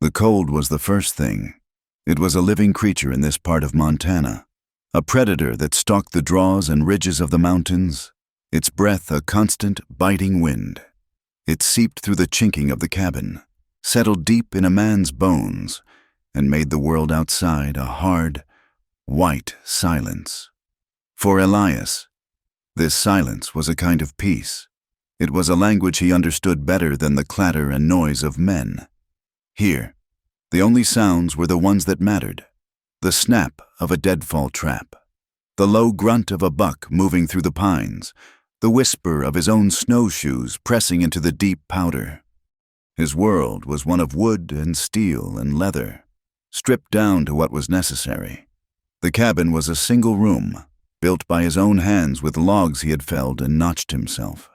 The cold was the first thing. It was a living creature in this part of Montana, a predator that stalked the draws and ridges of the mountains, its breath a constant, biting wind. It seeped through the chinking of the cabin, settled deep in a man's bones, and made the world outside a hard, white silence. For Elias, this silence was a kind of peace. It was a language he understood better than the clatter and noise of men. Here, the only sounds were the ones that mattered: the snap of a deadfall trap, the low grunt of a buck moving through the pines, the whisper of his own snowshoes pressing into the deep powder. His world was one of wood and steel and leather, stripped down to what was necessary. The cabin was a single room, built by his own hands with logs he had felled and notched himself.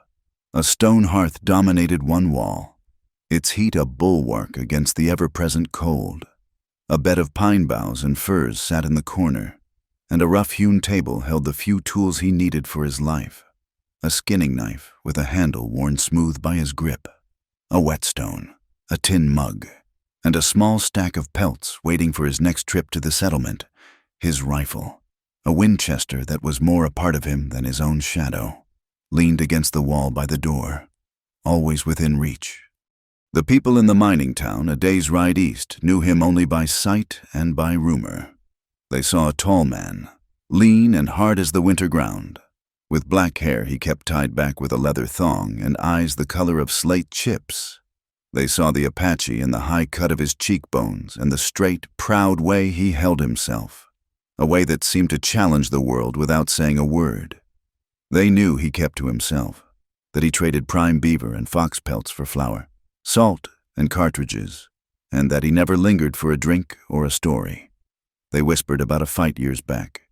A stone hearth dominated one wall, its heat a bulwark against the ever-present cold. A bed of pine boughs and firs sat in the corner, and a rough-hewn table held the few tools he needed for his life: a skinning knife with a handle worn smooth by his grip, a whetstone, a tin mug, and a small stack of pelts waiting for his next trip to the settlement: his rifle, a Winchester that was more a part of him than his own shadow, leaned against the wall by the door, always within reach. The people in the mining town, a day's ride east, knew him only by sight and by rumor. They saw a tall man, lean and hard as the winter ground, with black hair he kept tied back with a leather thong and eyes the color of slate chips. They saw the Apache in the high cut of his cheekbones and the straight, proud way he held himself, a way that seemed to challenge the world without saying a word. They knew he kept to himself, that he traded prime beaver and fox pelts for flour, salt and cartridges, and that he never lingered for a drink or a story. They whispered about a fight years back,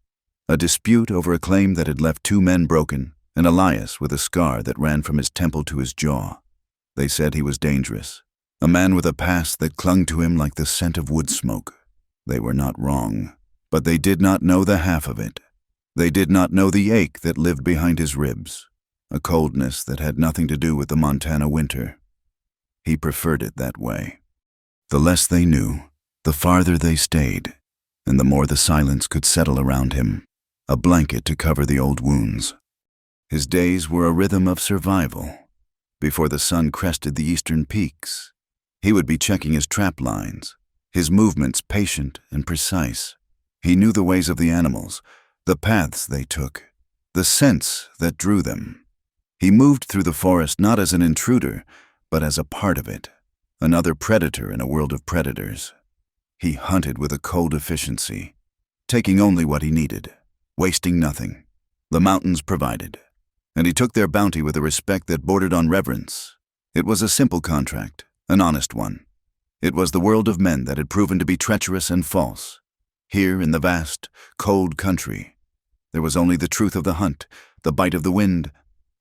a dispute over a claim that had left 2 men broken and Elias with a scar that ran from his temple to his jaw. They said he was dangerous, a man with a past that clung to him like the scent of wood smoke. They were not wrong, but they did not know the half of it. They did not know the ache that lived behind his ribs, a coldness that had nothing to do with the Montana winter. He preferred it that way. The less they knew, the farther they stayed, and the more the silence could settle around him, a blanket to cover the old wounds. His days were a rhythm of survival. Before the sun crested the eastern peaks, he would be checking his trap lines, his movements patient and precise. He knew the ways of the animals, the paths they took, the scents that drew them. He moved through the forest not as an intruder, but as a part of it, another predator in a world of predators. He hunted with a cold efficiency, taking only what he needed, wasting nothing. The mountains provided, and he took their bounty with a respect that bordered on reverence. It was a simple contract, an honest one. It was the world of men that had proven to be treacherous and false. Here in the vast, cold country, there was only the truth of the hunt, the bite of the wind,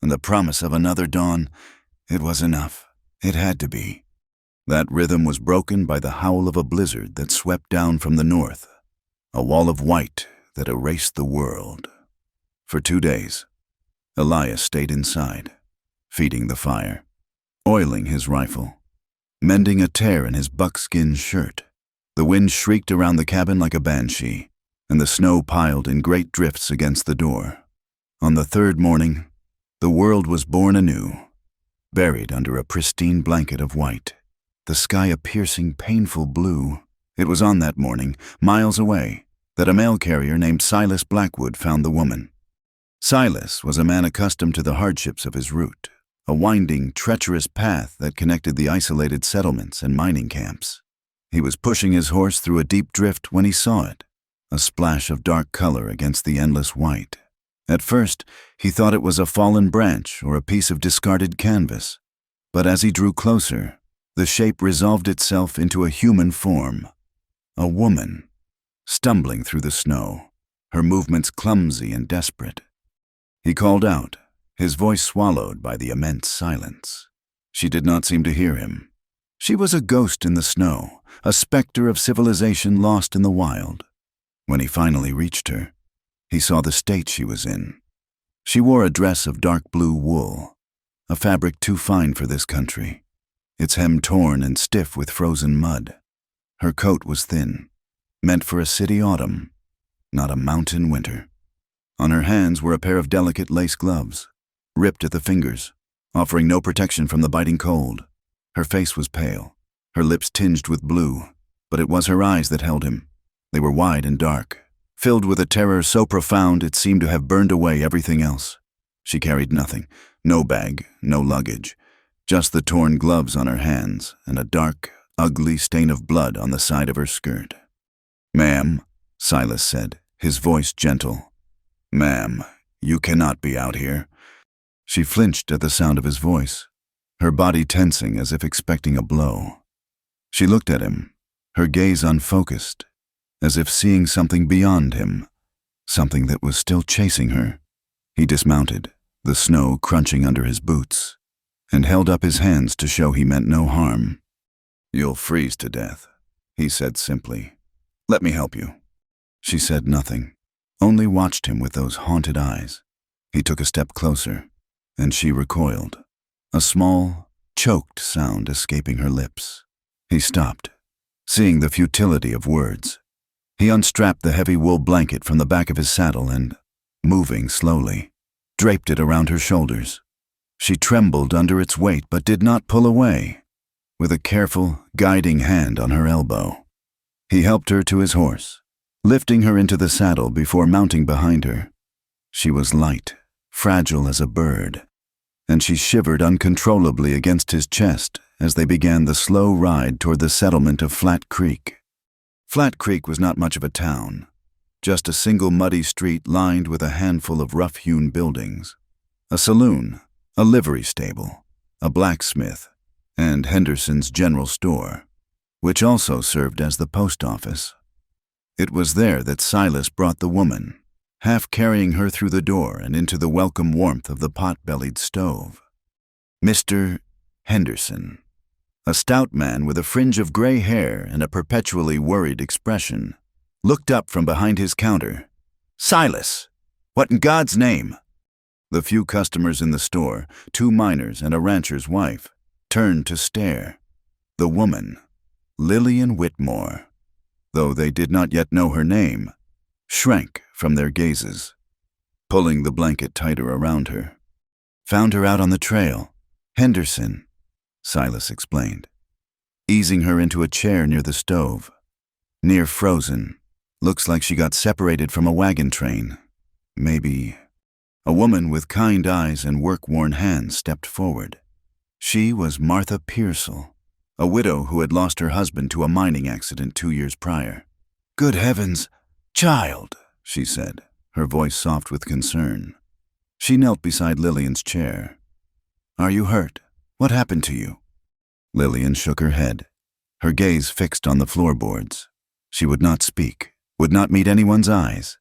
and the promise of another dawn. It was enough. It had to be. That rhythm was broken by the howl of a blizzard that swept down from the north, a wall of white that erased the world. For 2 days, Elias stayed inside, feeding the fire, oiling his rifle, mending a tear in his buckskin shirt. The wind shrieked around the cabin like a banshee, and the snow piled in great drifts against the door. On the 3rd morning, the world was born anew, buried under a pristine blanket of white, the sky a piercing, painful blue. It was on that morning, miles away, that a mail carrier named Silas Blackwood found the woman. Silas was a man accustomed to the hardships of his route, a winding, treacherous path that connected the isolated settlements and mining camps. He was pushing his horse through a deep drift when he saw it, a splash of dark color against the endless white. At first, he thought it was a fallen branch or a piece of discarded canvas, but as he drew closer, the shape resolved itself into a human form, a woman, stumbling through the snow, her movements clumsy and desperate. He called out, his voice swallowed by the immense silence. She did not seem to hear him. She was a ghost in the snow, a specter of civilization lost in the wild. When he finally reached her, he saw the state she was in. She wore a dress of dark blue wool, a fabric too fine for this country, its hem torn and stiff with frozen mud. Her coat was thin, meant for a city autumn, not a mountain winter. On her hands were a pair of delicate lace gloves, ripped at the fingers, offering no protection from the biting cold. Her face was pale, her lips tinged with blue, but it was her eyes that held him. They were wide and dark, filled with a terror so profound it seemed to have burned away everything else. She carried nothing, no bag, no luggage, just the torn gloves on her hands and a dark, ugly stain of blood on the side of her skirt. "Ma'am," Silas said, his voice gentle. "Ma'am, you cannot be out here." She flinched at the sound of his voice, her body tensing as if expecting a blow. She looked at him, her gaze unfocused, as if seeing something beyond him, something that was still chasing her. He dismounted, the snow crunching under his boots, and held up his hands to show he meant no harm. "You'll freeze to death," he said simply. "Let me help you." She said nothing, only watched him with those haunted eyes. He took a step closer, and she recoiled, a small, choked sound escaping her lips. He stopped, seeing the futility of words. He unstrapped the heavy wool blanket from the back of his saddle and, moving slowly, draped it around her shoulders. She trembled under its weight but did not pull away, with a careful, guiding hand on her elbow. He helped her to his horse, lifting her into the saddle before mounting behind her. She was light, fragile as a bird, and she shivered uncontrollably against his chest as they began the slow ride toward the settlement of Flat Creek. Flat Creek was not much of a town, just a single muddy street lined with a handful of rough-hewn buildings, a saloon, a livery stable, a blacksmith, and Henderson's general store, which also served as the post office. It was there that Silas brought the woman, half carrying her through the door and into the welcome warmth of the pot-bellied stove. Mr. Henderson, a stout man with a fringe of gray hair and a perpetually worried expression, looked up from behind his counter. "Silas, what in God's name?" The few customers in the store, 2 miners and a rancher's wife, turned to stare. The woman, Lillian Whitmore, though they did not yet know her name, shrank from their gazes, pulling the blanket tighter around her. "Found her out on the trail. Henderson," Silas explained, easing her into a chair near the stove. "Near frozen. Looks like she got separated from a wagon train. Maybe." A woman with kind eyes and work-worn hands stepped forward. She was Martha Pearsall, a widow who had lost her husband to a mining accident 2 years prior. "Good heavens, child," she said, her voice soft with concern. She knelt beside Lillian's chair. "Are you hurt? What happened to you?" Lillian shook her head, her gaze fixed on the floorboards. She would not speak, would not meet anyone's eyes.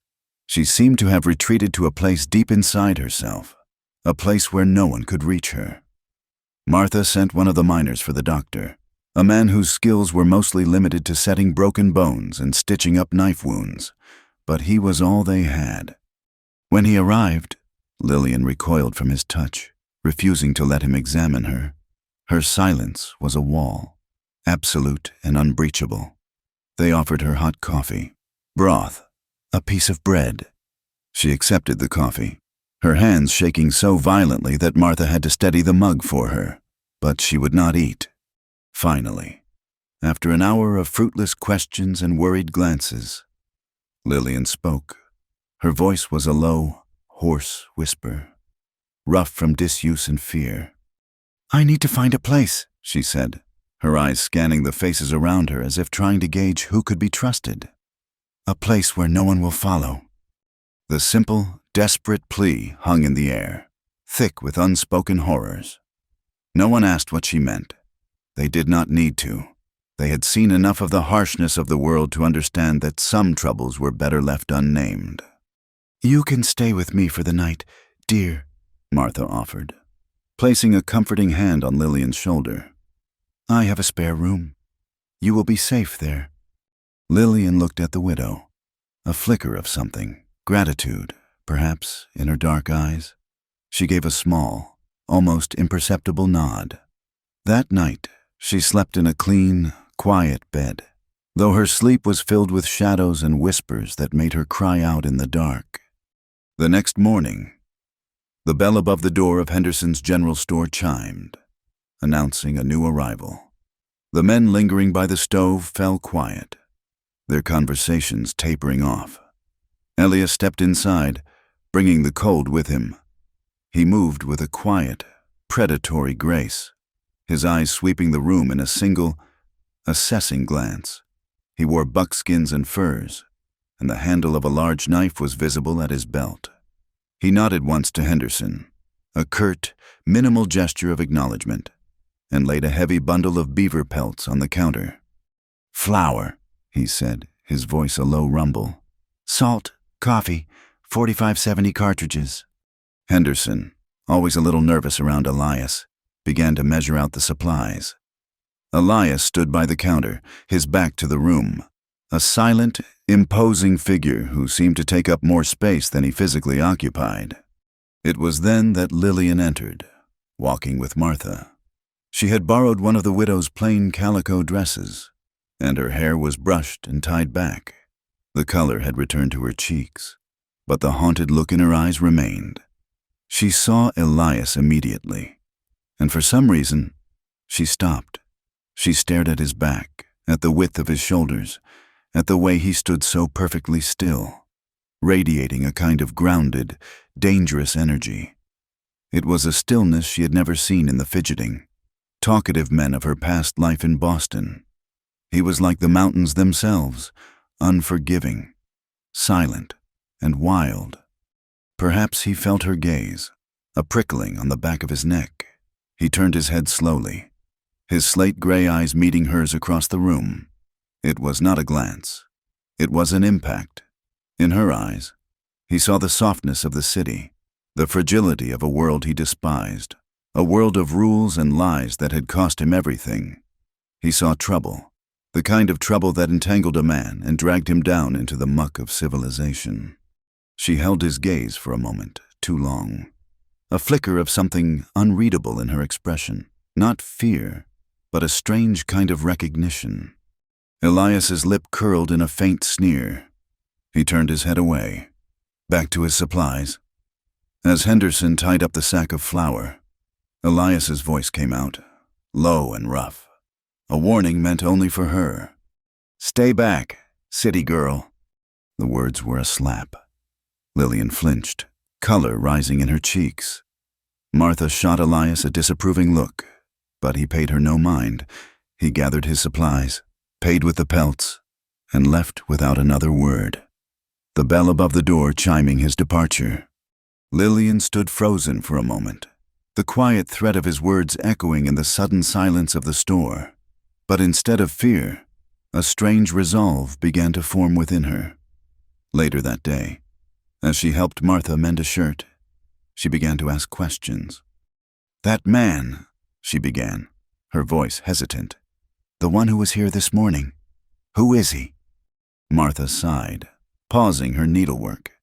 She seemed to have retreated to a place deep inside herself, a place where no one could reach her. Martha sent one of the miners for the doctor, a man whose skills were mostly limited to setting broken bones and stitching up knife wounds, but he was all they had. When he arrived, Lillian recoiled from his touch, refusing to let him examine her. Her silence was a wall, absolute and unbreachable. They offered her hot coffee, broth, a piece of bread. She accepted the coffee, her hands shaking so violently that Martha had to steady the mug for her, but she would not eat. Finally, after an hour of fruitless questions and worried glances, Lillian spoke. Her voice was a low, hoarse whisper, rough from disuse and fear. "I need to find a place," she said, her eyes scanning the faces around her as if trying to gauge who could be trusted. "A place where no one will follow." The simple, desperate plea hung in the air, thick with unspoken horrors. No one asked what she meant. They did not need to. They had seen enough of the harshness of the world to understand that some troubles were better left unnamed. "You can stay with me for the night, dear," Martha offered, placing a comforting hand on Lillian's shoulder. "I have a spare room. You will be safe there." Lillian looked at the widow, a flicker of something, gratitude, perhaps, in her dark eyes. She gave a small, almost imperceptible nod. That night, she slept in a clean, quiet bed, though her sleep was filled with shadows and whispers that made her cry out in the dark. The next morning, the bell above the door of Henderson's general store chimed, announcing a new arrival. The men lingering by the stove fell quiet, their conversations tapering off. Elias stepped inside, bringing the cold with him. He moved with a quiet, predatory grace, his eyes sweeping the room in a single, assessing glance. He wore buckskins and furs, and the handle of a large knife was visible at his belt. He nodded once to Henderson, a curt, minimal gesture of acknowledgement, and laid a heavy bundle of beaver pelts on the counter. "Flour," he said, his voice a low rumble. "Salt, coffee, 4570 cartridges." Henderson, always a little nervous around Elias, began to measure out the supplies. Elias stood by the counter, his back to the room, a silent, imposing figure who seemed to take up more space than he physically occupied. It was then that Lillian entered, walking with Martha. She had borrowed one of the widow's plain calico dresses, and her hair was brushed and tied back. The color had returned to her cheeks, but the haunted look in her eyes remained. She saw Elias immediately, and for some reason, she stopped. She stared at his back, at the width of his shoulders, at the way he stood so perfectly still, radiating a kind of grounded, dangerous energy. It was a stillness she had never seen in the fidgeting, talkative men of her past life in Boston. He was like the mountains themselves, unforgiving, silent, and wild. Perhaps he felt her gaze, a prickling on the back of his neck. He turned his head slowly, his slate-gray eyes meeting hers across the room. It was not a glance. It was an impact. In her eyes, he saw the softness of the city, the fragility of a world he despised, a world of rules and lies that had cost him everything. He saw trouble, the kind of trouble that entangled a man and dragged him down into the muck of civilization. She held his gaze for a moment, too long. A flicker of something unreadable in her expression, not fear, but a strange kind of recognition. Elias's lip curled in a faint sneer. He turned his head away, back to his supplies. As Henderson tied up the sack of flour, Elias's voice came out, low and rough. A warning meant only for her. "Stay back, city girl." The words were a slap. Lillian flinched, color rising in her cheeks. Martha shot Elias a disapproving look, but he paid her no mind. He gathered his supplies, paid with the pelts, and left without another word, the bell above the door chiming his departure. Lillian stood frozen for a moment, the quiet threat of his words echoing in the sudden silence of the store. But instead of fear, a strange resolve began to form within her. Later that day, as she helped Martha mend a shirt, she began to ask questions. "That man," she began, her voice hesitant. "The one who was here this morning. Who is he?" Martha sighed, pausing her needlework.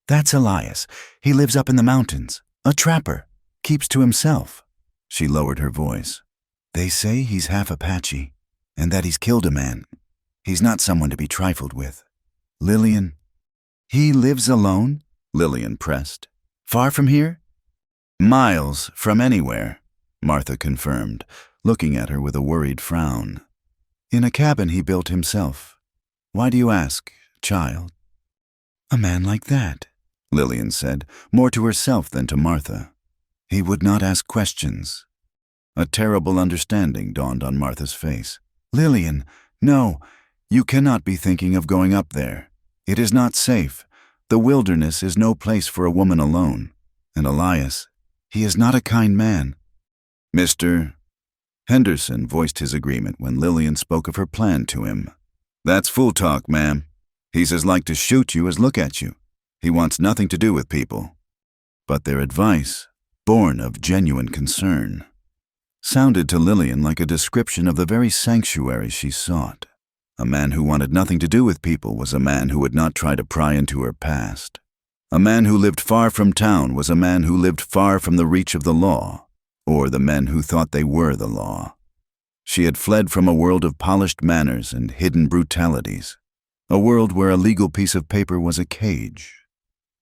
"That's Elias. He lives up in the mountains. A trapper. Keeps to himself." She lowered her voice. "They say he's half Apache, and that he's killed a man. He's not someone to be trifled with." "Lillian." "He lives alone?" Lillian pressed. "Far from here?" "Miles from anywhere," Martha confirmed, looking at her with a worried frown. "In a cabin he built himself. Why do you ask, child?" "A man like that," Lillian said, more to herself than to Martha. "He would not ask questions." A terrible understanding dawned on Martha's face. "Lillian, no, you cannot be thinking of going up there. It is not safe. The wilderness is no place for a woman alone. And Elias, he is not a kind man." "Mr. Henderson voiced his agreement when Lillian spoke of her plan to him. "That's fool talk, ma'am. He's as like to shoot you as look at you. He wants nothing to do with people." But their advice, born of genuine concern, sounded to Lillian like a description of the very sanctuary she sought. A man who wanted nothing to do with people was a man who would not try to pry into her past. A man who lived far from town was a man who lived far from the reach of the law, or the men who thought they were the law. She had fled from a world of polished manners and hidden brutalities, a world where a legal piece of paper was a cage.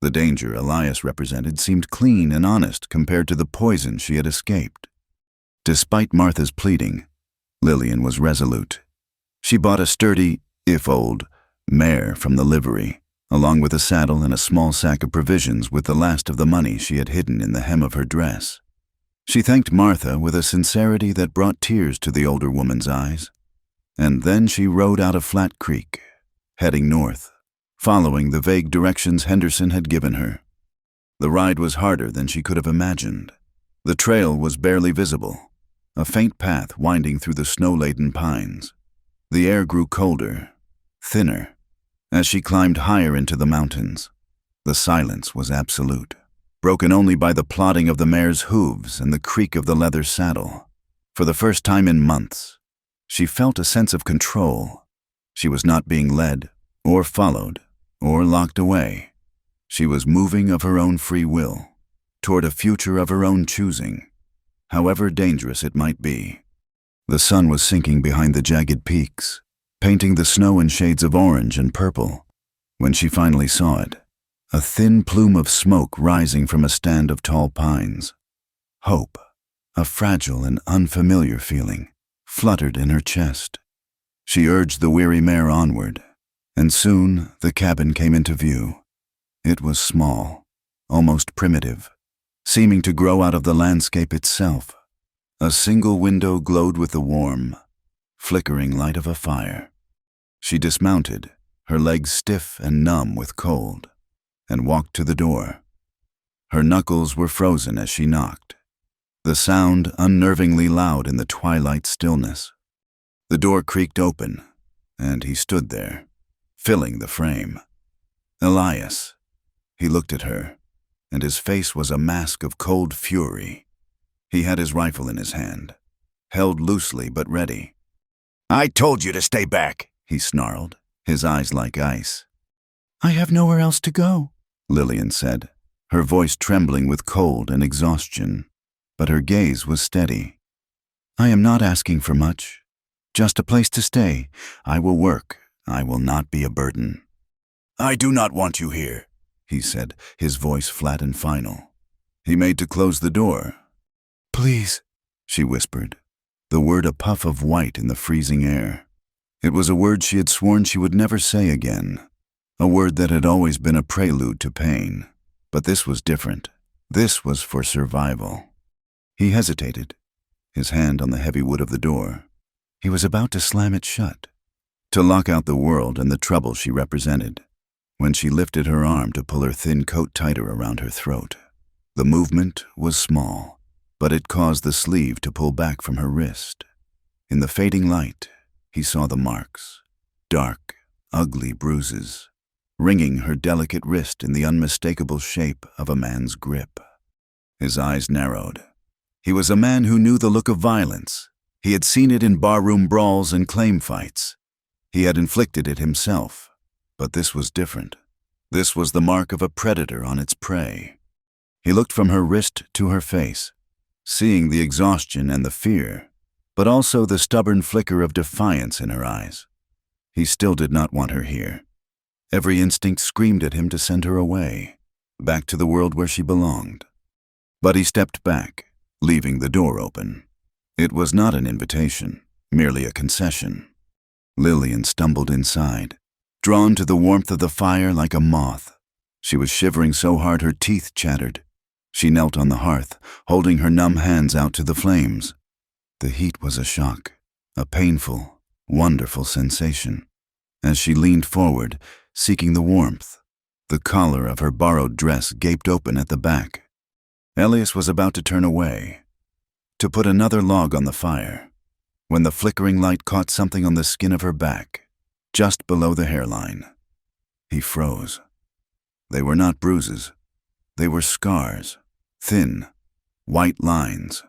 The danger Elias represented seemed clean and honest compared to the poison she had escaped. Despite Martha's pleading, Lillian was resolute. She bought a sturdy, if old, mare from the livery, along with a saddle and a small sack of provisions with the last of the money she had hidden in the hem of her dress. She thanked Martha with a sincerity that brought tears to the older woman's eyes, and then she rode out of Flat Creek, heading north, following the vague directions Henderson had given her. The ride was harder than she could have imagined. The trail was barely visible, a faint path winding through the snow-laden pines. The air grew colder, thinner, as she climbed higher into the mountains. The silence was absolute, broken only by the plodding of the mare's hooves and the creak of the leather saddle. For the first time in months, she felt a sense of control. She was not being led, or followed, or locked away. She was moving of her own free will, toward a future of her own choosing, however dangerous it might be. The sun was sinking behind the jagged peaks, painting the snow in shades of orange and purple. When she finally saw it, a thin plume of smoke rising from a stand of tall pines. Hope, a fragile and unfamiliar feeling, fluttered in her chest. She urged the weary mare onward, and soon the cabin came into view. It was small, almost primitive, seeming to grow out of the landscape itself. A single window glowed with the warm, flickering light of a fire. She dismounted, her legs stiff and numb with cold, and walked to the door. Her knuckles were frozen as she knocked, the sound unnervingly loud in the twilight stillness. The door creaked open, and he stood there, filling the frame. Elias. He looked at her, and his face was a mask of cold fury. He had his rifle in his hand, held loosely but ready. "I told you to stay back," he snarled, his eyes like ice. "I have nowhere else to go," Lillian said, her voice trembling with cold and exhaustion, but her gaze was steady. "I am not asking for much. Just a place to stay. I will work. I will not be a burden." "I do not want you here," he said, his voice flat and final. He made to close the door. "Please," she whispered, the word a puff of white in the freezing air. It was a word she had sworn she would never say again, a word that had always been a prelude to pain. But this was different. This was for survival. He hesitated, his hand on the heavy wood of the door. He was about to slam it shut, to lock out the world and the trouble she represented, when she lifted her arm to pull her thin coat tighter around her throat. The movement was small, but it caused the sleeve to pull back from her wrist. In the fading light, he saw the marks, dark, ugly bruises, ringing her delicate wrist in the unmistakable shape of a man's grip. His eyes narrowed. He was a man who knew the look of violence. He had seen it in barroom brawls and claim fights. He had inflicted it himself. But this was different. This was the mark of a predator on its prey. He looked from her wrist to her face, seeing the exhaustion and the fear, but also the stubborn flicker of defiance in her eyes. He still did not want her here. Every instinct screamed at him to send her away, back to the world where she belonged. But he stepped back, leaving the door open. It was not an invitation, merely a concession. Lillian stumbled inside, drawn to the warmth of the fire like a moth. She was shivering so hard her teeth chattered. She knelt on the hearth, holding her numb hands out to the flames. The heat was a shock, a painful, wonderful sensation. As she leaned forward, seeking the warmth, the collar of her borrowed dress gaped open at the back. Elias was about to turn away, to put another log on the fire, when the flickering light caught something on the skin of her back, just below the hairline. He froze. They were not bruises. They were scars, thin, white lines,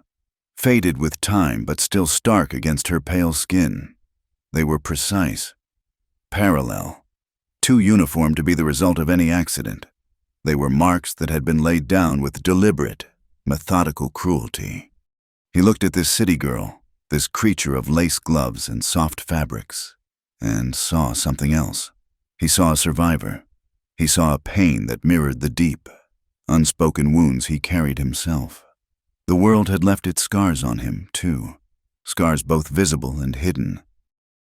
faded with time but still stark against her pale skin. They were precise, parallel, too uniform to be the result of any accident. They were marks that had been laid down with deliberate, methodical cruelty. He looked at this city girl, this creature of lace gloves and soft fabrics, and saw something else. He saw a survivor. He saw a pain that mirrored the deep, unspoken wounds he carried himself. The world had left its scars on him, too, scars both visible and hidden.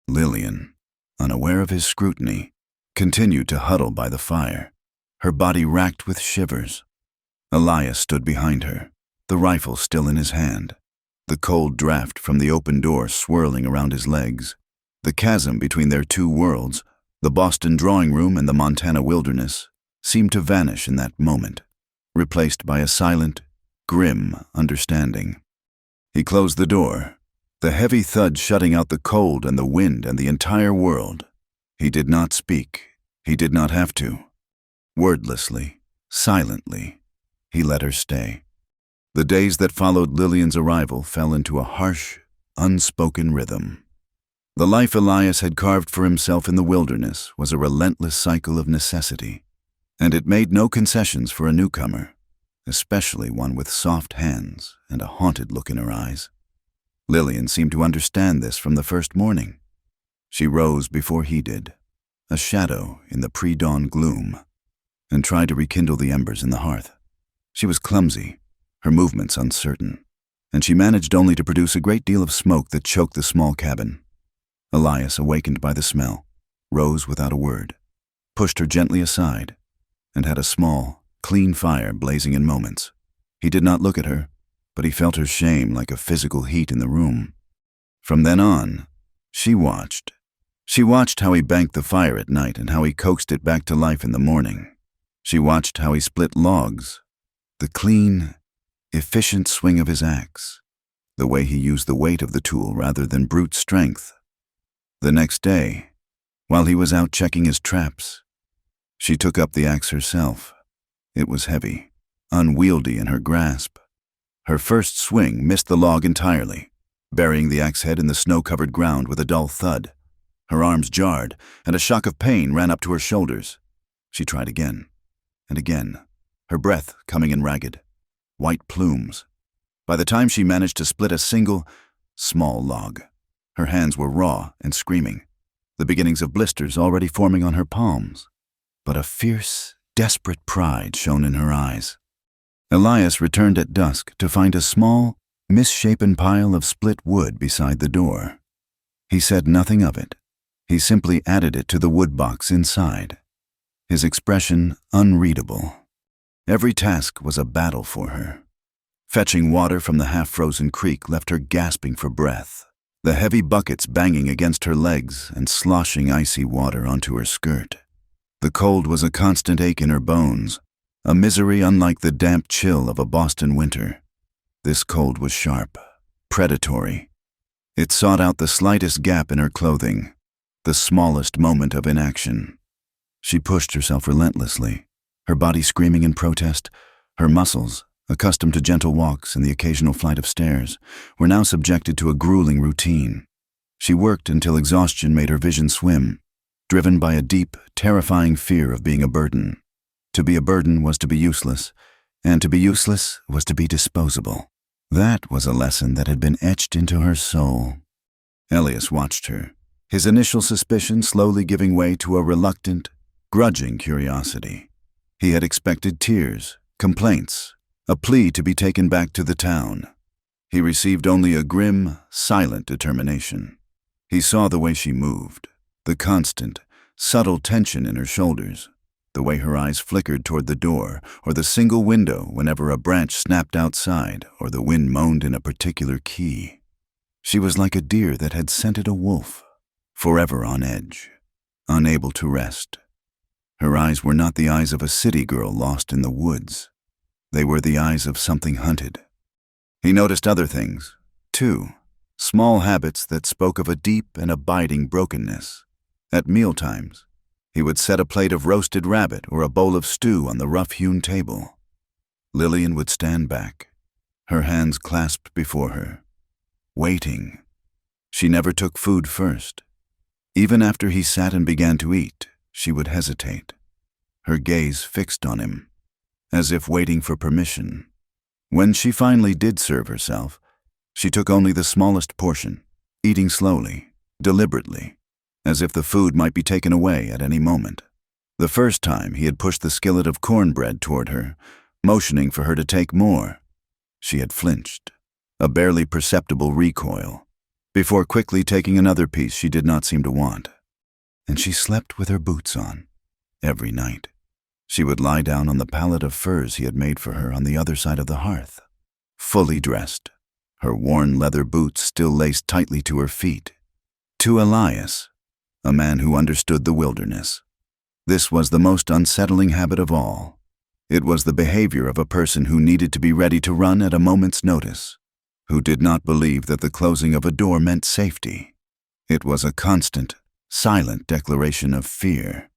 Lillian, unaware of his scrutiny, continued to huddle by the fire, her body racked with shivers. Elias stood behind her, the rifle still in his hand, the cold draft from the open door swirling around his legs. The chasm between their two worlds, the Boston drawing room and the Montana wilderness, seemed to vanish in that moment, replaced by a silent, grim understanding. He closed the door, the heavy thud shutting out the cold and the wind and the entire world. He did not speak. He did not have to. Wordlessly, silently, he let her stay. The days that followed Lillian's arrival fell into a harsh, unspoken rhythm. The life Elias had carved for himself in the wilderness was a relentless cycle of necessity, and it made no concessions for a newcomer, especially one with soft hands and a haunted look in her eyes. Lillian seemed to understand this from the first morning. She rose before he did, a shadow in the pre-dawn gloom, and tried to rekindle the embers in the hearth. She was clumsy, her movements uncertain, and she managed only to produce a great deal of smoke that choked the small cabin. Elias, awakened by the smell, rose without a word, pushed her gently aside, and had a small, clean fire blazing in moments. He did not look at her, but he felt her shame like a physical heat in the room. From then on, she watched. She watched how he banked the fire at night and how he coaxed it back to life in the morning. She watched how he split logs, the clean, efficient swing of his axe, the way he used the weight of the tool rather than brute strength. The next day, while he was out checking his traps, she took up the axe herself. It was heavy, unwieldy in her grasp. Her first swing missed the log entirely, burying the axe head in the snow-covered ground with a dull thud. Her arms jarred, and a shock of pain ran up to her shoulders. She tried again, and again, her breath coming in ragged, white plumes. By the time she managed to split a single, small log, her hands were raw and screaming, the beginnings of blisters already forming on her palms. But a fierce, desperate pride shone in her eyes. Elias returned at dusk to find a small, misshapen pile of split wood beside the door. He said nothing of it. He simply added it to the wood box inside, his expression unreadable. Every task was a battle for her. Fetching water from the half-frozen creek left her gasping for breath, the heavy buckets banging against her legs and sloshing icy water onto her skirt. The cold was a constant ache in her bones, a misery unlike the damp chill of a Boston winter. This cold was sharp, predatory. It sought out the slightest gap in her clothing, the smallest moment of inaction. She pushed herself relentlessly, her body screaming in protest. Her muscles, accustomed to gentle walks and the occasional flight of stairs, were now subjected to a grueling routine. She worked until exhaustion made her vision swim, driven by a deep, terrifying fear of being a burden. To be a burden was to be useless, and to be useless was to be disposable. That was a lesson that had been etched into her soul. Elias watched her, his initial suspicion slowly giving way to a reluctant, grudging curiosity. He had expected tears, complaints, a plea to be taken back to the town. He received only a grim, silent determination. He saw the way she moved, the constant, subtle tension in her shoulders, the way her eyes flickered toward the door or the single window whenever a branch snapped outside or the wind moaned in a particular key. She was like a deer that had scented a wolf, forever on edge, unable to rest. Her eyes were not the eyes of a city girl lost in the woods. They were the eyes of something hunted. He noticed other things, too, small habits that spoke of a deep and abiding brokenness. At mealtimes, he would set a plate of roasted rabbit or a bowl of stew on the rough-hewn table. Lillian would stand back, her hands clasped before her, waiting. She never took food first. Even after he sat and began to eat, she would hesitate, her gaze fixed on him, as if waiting for permission. When she finally did serve herself, She took only the smallest portion, eating slowly, deliberately, as if the food might be taken away at any moment. The first time he had pushed the skillet of cornbread toward her, motioning for her to take more. She had flinched, a barely perceptible recoil, before quickly taking another piece she did not seem to want. And she slept with her boots on, every night. She would lie down on the pallet of furs he had made for her on the other side of the hearth, fully dressed, her worn leather boots still laced tightly to her feet. To Elias, a man who understood the wilderness, this was the most unsettling habit of all. It was the behavior of a person who needed to be ready to run at a moment's notice, who did not believe that the closing of a door meant safety. It was a constant, silent declaration of fear.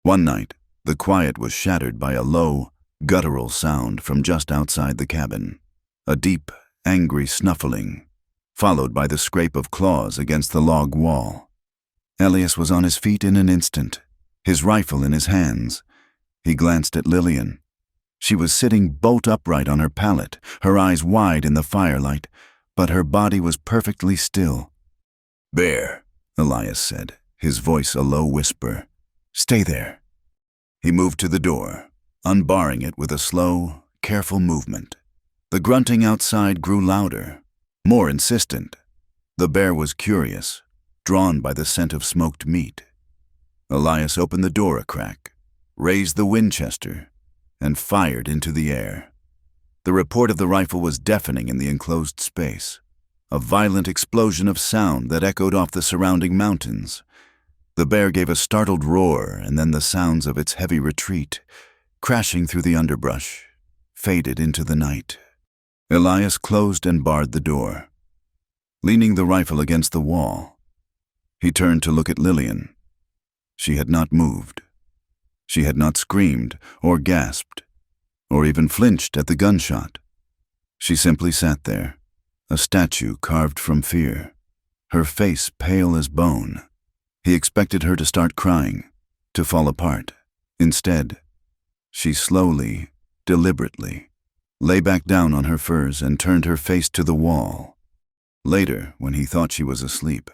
One night, the quiet was shattered by a low, guttural sound from just outside the cabin, a deep, angry snuffling, followed by the scrape of claws against the log wall. Elias was on his feet in an instant, his rifle in his hands. He glanced at Lillian. She was sitting bolt upright on her pallet, her eyes wide in the firelight, but her body was perfectly still. "Bear," Elias said, his voice a low whisper. "Stay there." He moved to the door, unbarring it with a slow, careful movement. The grunting outside grew louder, more insistent. The bear was curious, drawn by the scent of smoked meat. Elias opened the door a crack, raised the Winchester, and fired into the air. The report of the rifle was deafening in the enclosed space, a violent explosion of sound that echoed off the surrounding mountains. The bear gave a startled roar, and then the sounds of its heavy retreat, crashing through the underbrush, faded into the night. Elias closed and barred the door. Leaning the rifle against the wall, he turned to look at Lillian. She had not moved. She had not screamed or gasped, or even flinched at the gunshot. She simply sat there, a statue carved from fear, her face pale as bone. He expected her to start crying, to fall apart. Instead, she slowly, deliberately, lay back down on her furs and turned her face to the wall. Later, when he thought she was asleep,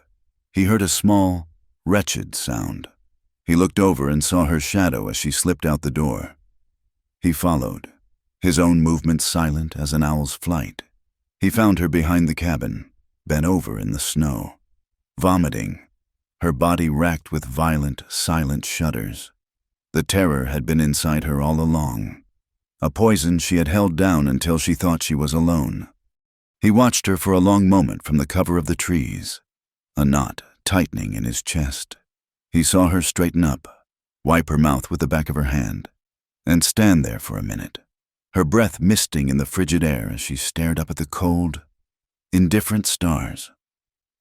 he heard a small, wretched sound. He looked over and saw her shadow as she slipped out the door. He followed, his own movements silent as an owl's flight. He found her behind the cabin, bent over in the snow, vomiting, her body racked with violent, silent shudders. The terror had been inside her all along, a poison she had held down until she thought she was alone. He watched her for a long moment from the cover of the trees, a knot tightening in his chest. He saw her straighten up, wipe her mouth with the back of her hand, and stand there for a minute, her breath misting in the frigid air as she stared up at the cold, indifferent stars.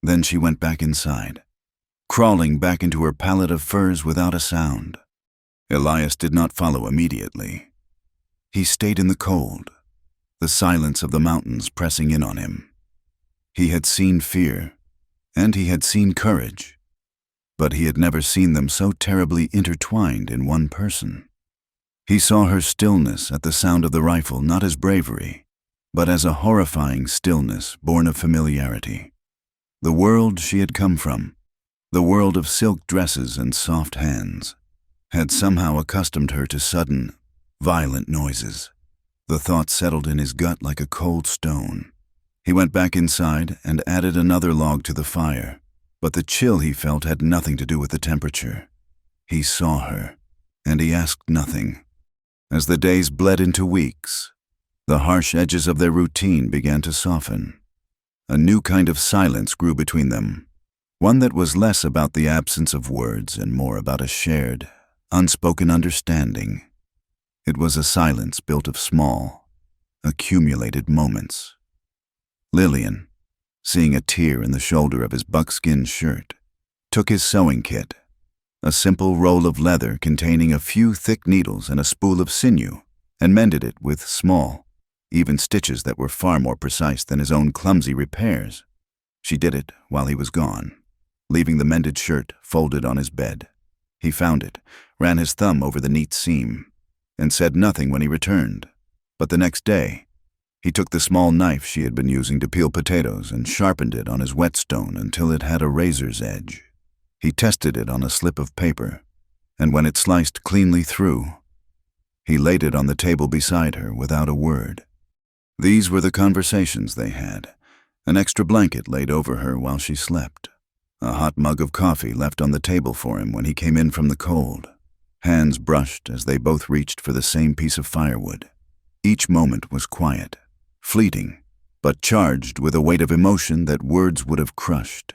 Then she went back inside, crawling back into her pallet of furs without a sound. Elias did not follow immediately. He stayed in the cold, the silence of the mountains pressing in on him. He had seen fear, and he had seen courage, but he had never seen them so terribly intertwined in one person. He saw her stillness at the sound of the rifle not as bravery, but as a horrifying stillness born of familiarity. The world she had come from, the world of silk dresses and soft hands, had somehow accustomed her to sudden, violent noises. The thought settled in his gut like a cold stone. He went back inside and added another log to the fire, but the chill he felt had nothing to do with the temperature. He saw her, and he asked nothing. As the days bled into weeks, the harsh edges of their routine began to soften. A new kind of silence grew between them, one that was less about the absence of words and more about a shared, unspoken understanding. It was a silence built of small, accumulated moments. Lillian, seeing a tear in the shoulder of his buckskin shirt, took his sewing kit, a simple roll of leather containing a few thick needles and a spool of sinew, and mended it with small, even stitches that were far more precise than his own clumsy repairs. She did it while he was gone, leaving the mended shirt folded on his bed. He found it, ran his thumb over the neat seam, and said nothing when he returned. But the next day, He took the small knife she had been using to peel potatoes and sharpened it on his whetstone until it had a razor's edge. He tested it on a slip of paper, and when it sliced cleanly through, he laid it on the table beside her without a word. These were the conversations they had, an extra blanket laid over her while she slept, a hot mug of coffee left on the table for him when he came in from the cold, hands brushed as they both reached for the same piece of firewood. Each moment was quiet, fleeting, but charged with a weight of emotion that words would have crushed.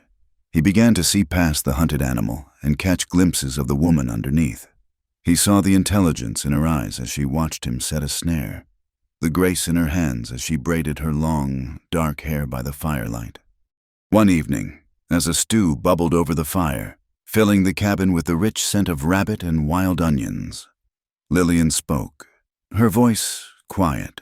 He began to see past the hunted animal and catch glimpses of the woman underneath. He saw the intelligence in her eyes as she watched him set a snare, the grace in her hands as she braided her long, dark hair by the firelight. One evening, as a stew bubbled over the fire, filling the cabin with the rich scent of rabbit and wild onions, Lillian spoke, her voice quiet.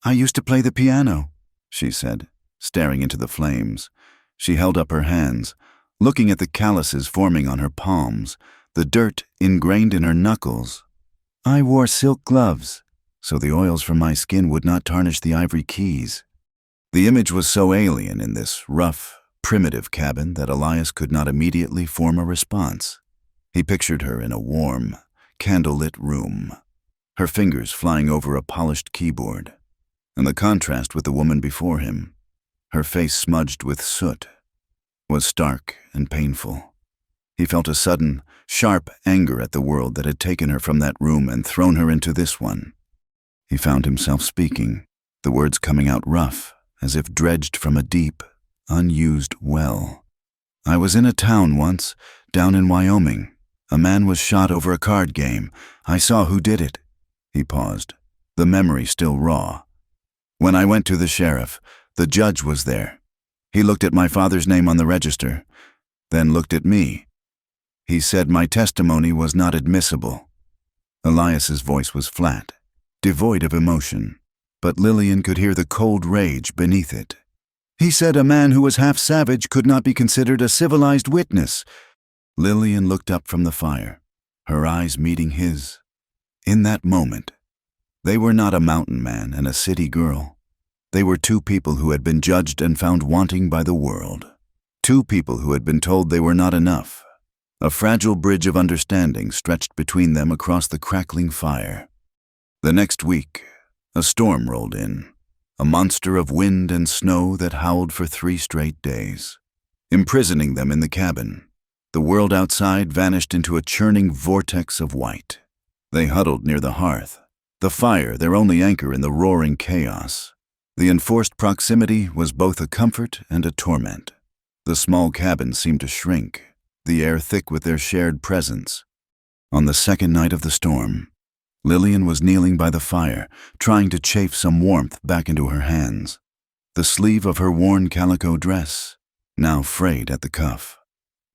"I used to play the piano," she said, staring into the flames. She held up her hands, looking at the calluses forming on her palms, the dirt ingrained in her knuckles. "I wore silk gloves, so the oils from my skin would not tarnish the ivory keys." The image was so alien in this rough, primitive cabin that Elias could not immediately form a response. He pictured her in a warm, candlelit room, her fingers flying over a polished keyboard, and the contrast with the woman before him, her face smudged with soot, was stark and painful. He felt a sudden, sharp anger at the world that had taken her from that room and thrown her into this one. He found himself speaking, the words coming out rough, as if dredged from a deep, unused well. "I was in a town once, down in Wyoming. A man was shot over a card game. I saw who did it." He paused, the memory still raw. "When I went to the sheriff, the judge was there. He looked at my father's name on the register, then looked at me. He said my testimony was not admissible." Elias's voice was flat, devoid of emotion, but Lillian could hear the cold rage beneath it. "He said a man who was half savage could not be considered a civilized witness." Lillian looked up from the fire, her eyes meeting his. In that moment, they were not a mountain man and a city girl. They were two people who had been judged and found wanting by the world. Two people who had been told they were not enough. A fragile bridge of understanding stretched between them across the crackling fire. The next week, a storm rolled in, a monster of wind and snow that howled for 3 straight days, imprisoning them in the cabin. The world outside vanished into a churning vortex of white. They huddled near the hearth, the fire their only anchor in the roaring chaos. The enforced proximity was both a comfort and a torment. The small cabin seemed to shrink, the air thick with their shared presence. On the second night of the storm, Lillian was kneeling by the fire, trying to chafe some warmth back into her hands. The sleeve of her worn calico dress, now frayed at the cuff,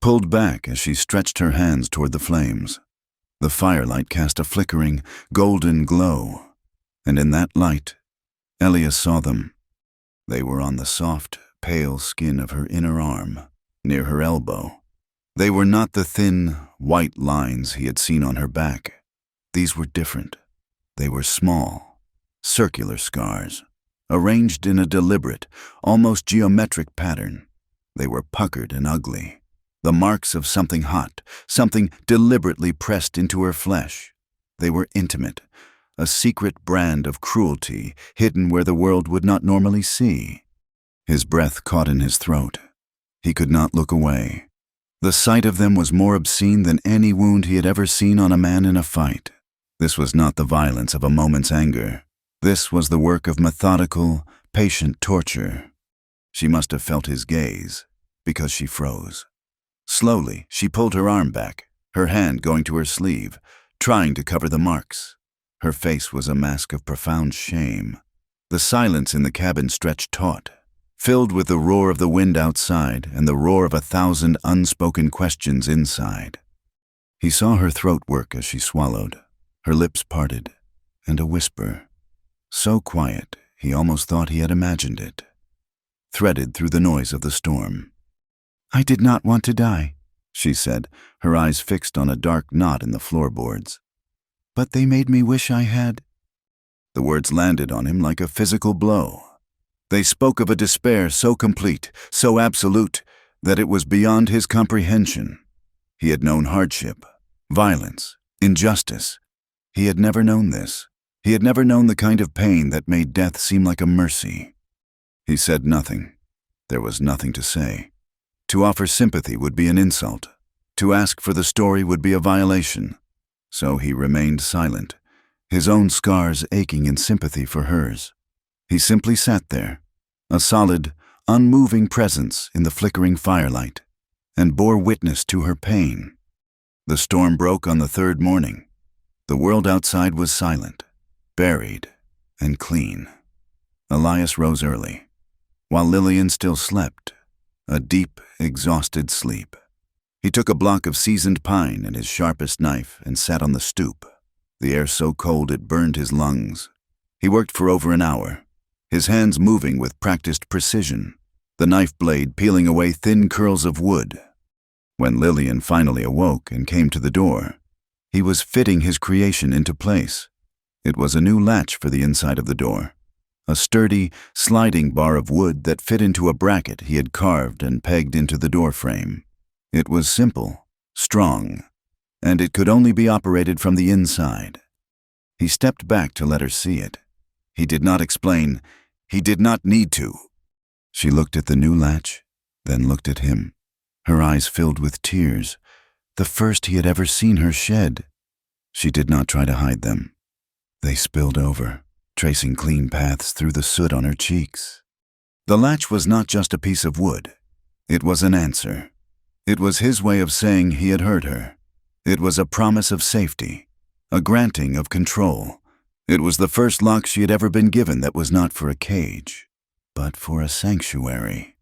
pulled back as she stretched her hands toward the flames. The firelight cast a flickering, golden glow, and in that light, Elias saw them. They were on the soft, pale skin of her inner arm, near her elbow. They were not the thin, white lines he had seen on her back. These were different. They were small, circular scars, arranged in a deliberate, almost geometric pattern. They were puckered and ugly, the marks of something hot, something deliberately pressed into her flesh. They were intimate, a secret brand of cruelty hidden where the world would not normally see. His breath caught in his throat. He could not look away. The sight of them was more obscene than any wound he had ever seen on a man in a fight. This was not the violence of a moment's anger. This was the work of methodical, patient torture. She must have felt his gaze, because she froze. Slowly, she pulled her arm back, her hand going to her sleeve, trying to cover the marks. Her face was a mask of profound shame. The silence in the cabin stretched taut, filled with the roar of the wind outside and the roar of 1,000 unspoken questions inside. He saw her throat work as she swallowed, her lips parted, and a whisper, so quiet he almost thought he had imagined it, threaded through the noise of the storm. "I did not want to die," she said, her eyes fixed on a dark knot in the floorboards. "But they made me wish I had." The words landed on him like a physical blow. They spoke of a despair so complete, so absolute, that it was beyond his comprehension. He had known hardship, violence, injustice. He had never known this. He had never known the kind of pain that made death seem like a mercy. He said nothing. There was nothing to say. To offer sympathy would be an insult. To ask for the story would be a violation. So he remained silent, his own scars aching in sympathy for hers. He simply sat there, a solid, unmoving presence in the flickering firelight, and bore witness to her pain. The storm broke on the third morning. The world outside was silent, buried, and clean. Elias rose early, while Lillian still slept, a deep, exhausted sleep. He took a block of seasoned pine and his sharpest knife and sat on the stoop, the air so cold it burned his lungs. He worked for over an hour, his hands moving with practiced precision, the knife blade peeling away thin curls of wood. When Lillian finally awoke and came to the door, he was fitting his creation into place. It was a new latch for the inside of the door, a sturdy, sliding bar of wood that fit into a bracket he had carved and pegged into the door frame. It was simple, strong, and it could only be operated from the inside. He stepped back to let her see it. He did not explain. He did not need to. She looked at the new latch, then looked at him, her eyes filled with tears, the first he had ever seen her shed. She did not try to hide them. They spilled over, tracing clean paths through the soot on her cheeks. The latch was not just a piece of wood. It was an answer. It was his way of saying he had heard her. It was a promise of safety, a granting of control. It was the first lock she had ever been given that was not for a cage, but for a sanctuary.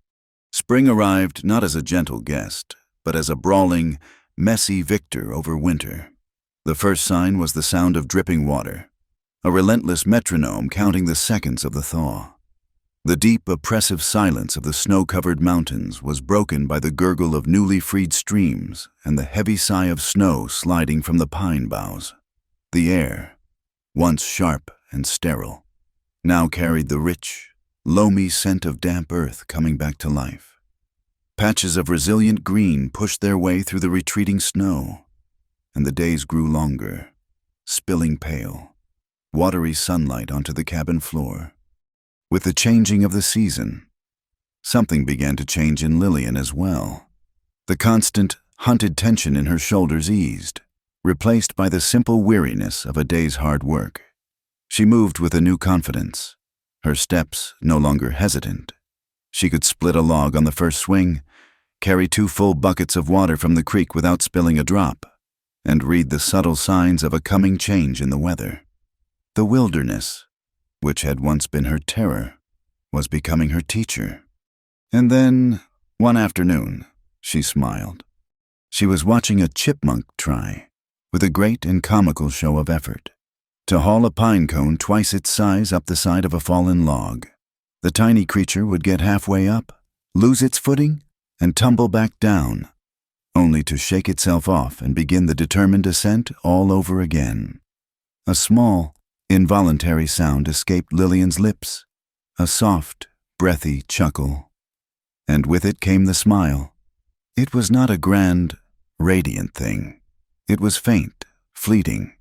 Spring arrived not as a gentle guest, but as a brawling, messy victor over winter. The first sign was the sound of dripping water, a relentless metronome counting the seconds of the thaw. The deep, oppressive silence of the snow-covered mountains was broken by the gurgle of newly freed streams and the heavy sigh of snow sliding from the pine boughs. The air, once sharp and sterile, now carried the rich, loamy scent of damp earth coming back to life. Patches of resilient green pushed their way through the retreating snow, and the days grew longer, spilling pale, watery sunlight onto the cabin floor. With the changing of the season, something began to change in Lillian as well. The constant, hunted tension in her shoulders eased, replaced by the simple weariness of a day's hard work. She moved with a new confidence, her steps no longer hesitant. She could split a log on the first swing, carry 2 full buckets of water from the creek without spilling a drop, and read the subtle signs of a coming change in the weather. The wilderness, which had once been her terror, was becoming her teacher. And then, one afternoon, she smiled. She was watching a chipmunk try, with a great and comical show of effort, to haul a pine cone twice its size up the side of a fallen log. The tiny creature would get halfway up, lose its footing, and tumble back down, only to shake itself off and begin the determined ascent all over again. A small, involuntary sound escaped Lillian's lips, a soft, breathy chuckle. And with it came the smile. It was not a grand, radiant thing. It was faint, fleeting,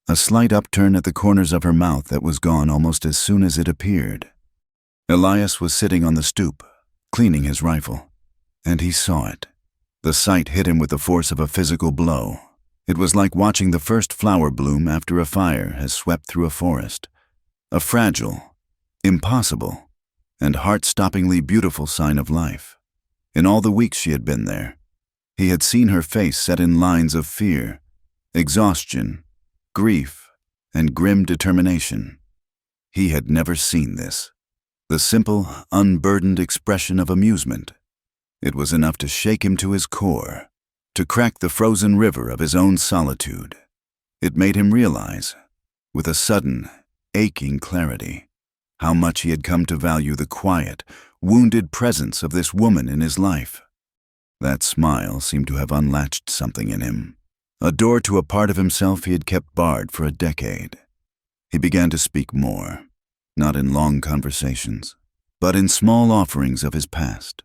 a slight upturn at the corners of her mouth that was gone almost as soon as it appeared. Elias was sitting on the stoop, cleaning his rifle, and he saw it. The sight hit him with the force of a physical blow. It was like watching the first flower bloom after a fire has swept through a forest. A fragile, impossible, and heart-stoppingly beautiful sign of life. In all the weeks she had been there, he had seen her face set in lines of fear, exhaustion, grief, and grim determination. He had never seen this. The simple, unburdened expression of amusement. It was enough to shake him to his core, to crack the frozen river of his own solitude. It made him realize, with a sudden, aching clarity, how much he had come to value the quiet, wounded presence of this woman in his life. That smile seemed to have unlatched something in him, a door to a part of himself he had kept barred for a decade. He began to speak more, not in long conversations, but in small offerings of his past,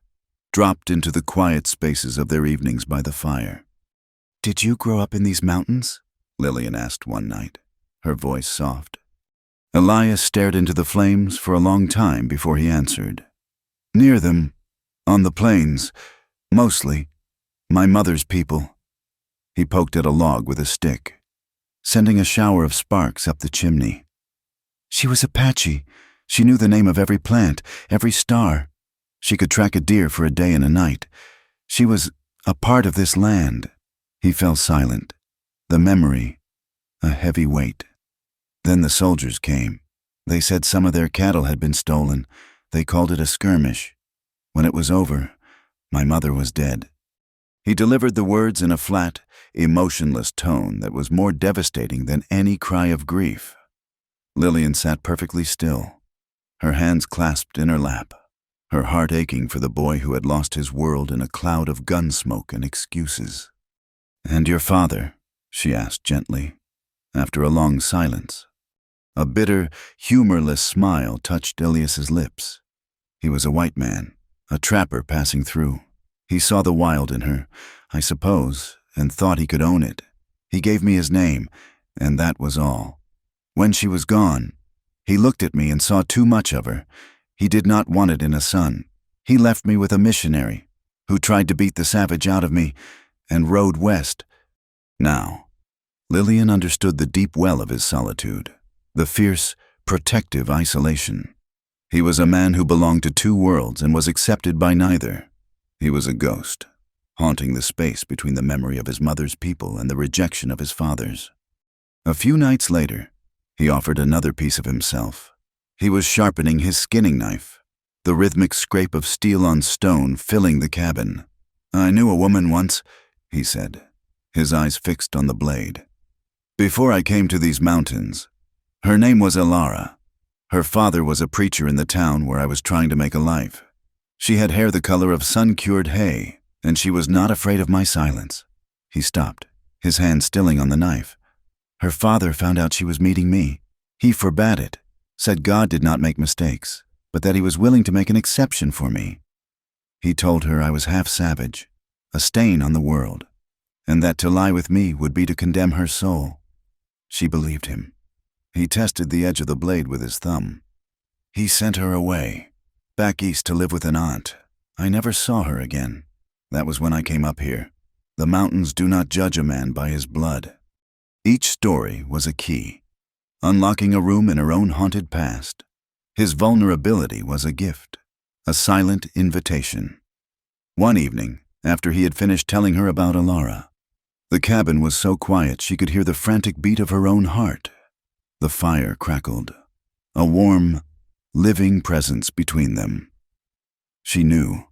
dropped into the quiet spaces of their evenings by the fire. "Did you grow up in these mountains?" Lillian asked one night, her voice soft. Elias stared into the flames for a long time before he answered. "Near them, on the plains, mostly, my mother's people." He poked at a log with a stick, sending a shower of sparks up the chimney. "She was Apache. She knew the name of every plant, every star. She could track a deer for a day and a night. She was a part of this land." He fell silent, the memory a heavy weight. Then the soldiers came. They said some of their cattle had been stolen. They called it a skirmish. When it was over, my mother was dead. He delivered the words in a flat, emotionless tone that was more devastating than any cry of grief. Lillian sat perfectly still, her hands clasped in her lap, her heart aching for the boy who had lost his world in a cloud of gun smoke and excuses. "And your father?" she asked gently, after a long silence. A bitter, humorless smile touched Elias's lips. He was a white man, a trapper passing through. He saw the wild in her, I suppose, and thought he could own it. He gave me his name, and that was all. When she was gone, he looked at me and saw too much of her. He did not want it in a son. He left me with a missionary, who tried to beat the savage out of me, and rode west. Now, Lillian understood the deep well of his solitude, the fierce, protective isolation. He was a man who belonged to two worlds and was accepted by neither. He was a ghost, haunting the space between the memory of his mother's people and the rejection of his father's. A few nights later, he offered another piece of himself. He was sharpening his skinning knife, the rhythmic scrape of steel on stone filling the cabin. "I knew a woman once," he said, his eyes fixed on the blade. "Before I came to these mountains, her name was Elara. Her father was a preacher in the town where I was trying to make a life. She had hair the color of sun-cured hay, and she was not afraid of my silence." He stopped, his hand stilling on the knife. "Her father found out she was meeting me. He forbade it, said God did not make mistakes, but that he was willing to make an exception for me. He told her I was half savage, a stain on the world, and that to lie with me would be to condemn her soul. She believed him. He tested the edge of the blade with his thumb. He sent her away, back east to live with an aunt. I never saw her again. That was when I came up here. The mountains do not judge a man by his blood." Each story was a key, unlocking a room in her own haunted past. His vulnerability was a gift, a silent invitation. One evening, after he had finished telling her about Elara, the cabin was so quiet she could hear the frantic beat of her own heart. The fire crackled, a warm, living presence between them. She knew,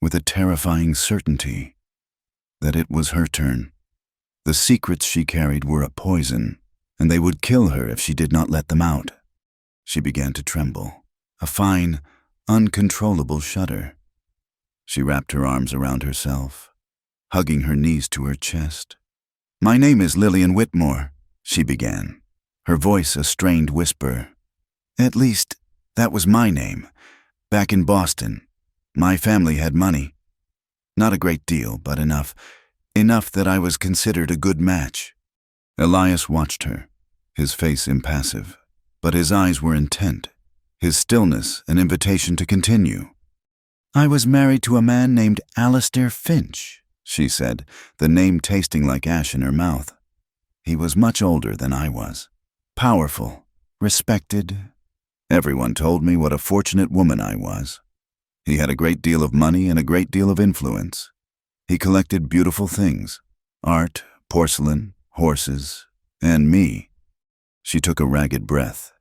with a terrifying certainty, that it was her turn. The secrets she carried were a poison, and they would kill her if she did not let them out. She began to tremble, a fine, uncontrollable shudder. She wrapped her arms around herself, hugging her knees to her chest. "My name is Lillian Whitmore," she began, her voice a strained whisper. "At least, that was my name. Back in Boston, my family had money. Not a great deal, but enough that I was considered a good match." Elias watched her, his face impassive, but his eyes were intent, his stillness an invitation to continue. "I was married to a man named Alistair Finch," she said, the name tasting like ash in her mouth. "He was much older than I was, powerful, respected. Everyone told me what a fortunate woman I was. He had a great deal of money and a great deal of influence. He collected beautiful things, art, porcelain, horses, and me." She took a ragged breath.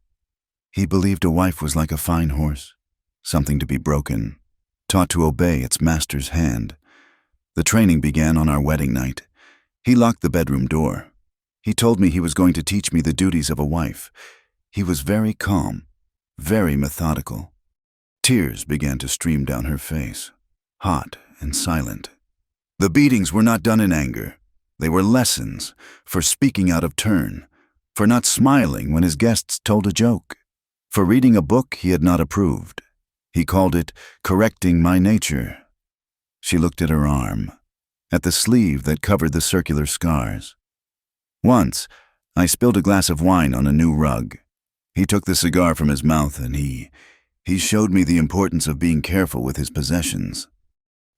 "He believed a wife was like a fine horse, something to be broken, taught to obey its master's hand. The training began on our wedding night. He locked the bedroom door. He told me he was going to teach me the duties of a wife. He was very calm, very methodical." Tears began to stream down her face, hot and silent. "The beatings were not done in anger. They were lessons for speaking out of turn, for not smiling when his guests told a joke, for reading a book he had not approved. He called it correcting my nature. She looked at her arm, at the sleeve that covered the circular scars. Once, I spilled a glass of wine on a new rug. He took the cigar from his mouth and he showed me the importance of being careful with his possessions.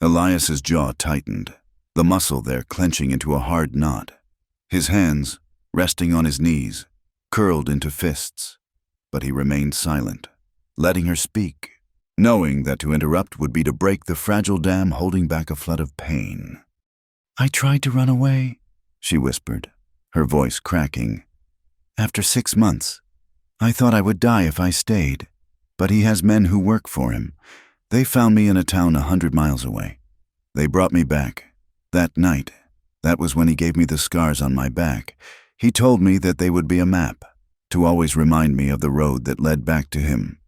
Elias's jaw tightened, the muscle there clenching into a hard knot. His hands, resting on his knees, curled into fists, but he remained silent, letting her speak, knowing that to interrupt would be to break the fragile dam holding back a flood of pain. "I tried to run away," she whispered, her voice cracking. "After 6 months, I thought I would die if I stayed, but he has men who work for him. They found me in a town 100 miles away. They brought me back. That night, that was when he gave me the scars on my back. He told me that they would be a map, to always remind me of the road that led back to him.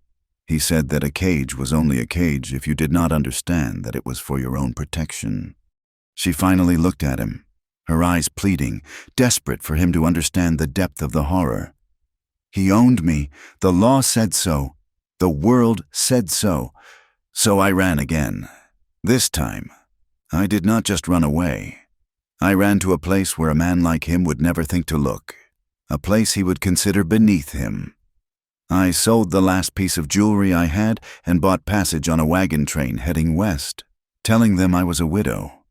He said that a cage was only a cage if you did not understand that it was for your own protection." She finally looked at him, her eyes pleading, desperate for him to understand the depth of the horror. "He owned me. The law said so. The world said so. So I ran again. This time, I did not just run away. I ran to a place where a man like him would never think to look, a place he would consider beneath him. I sold the last piece of jewelry I had and bought passage on a wagon train heading west, telling them I was a widow.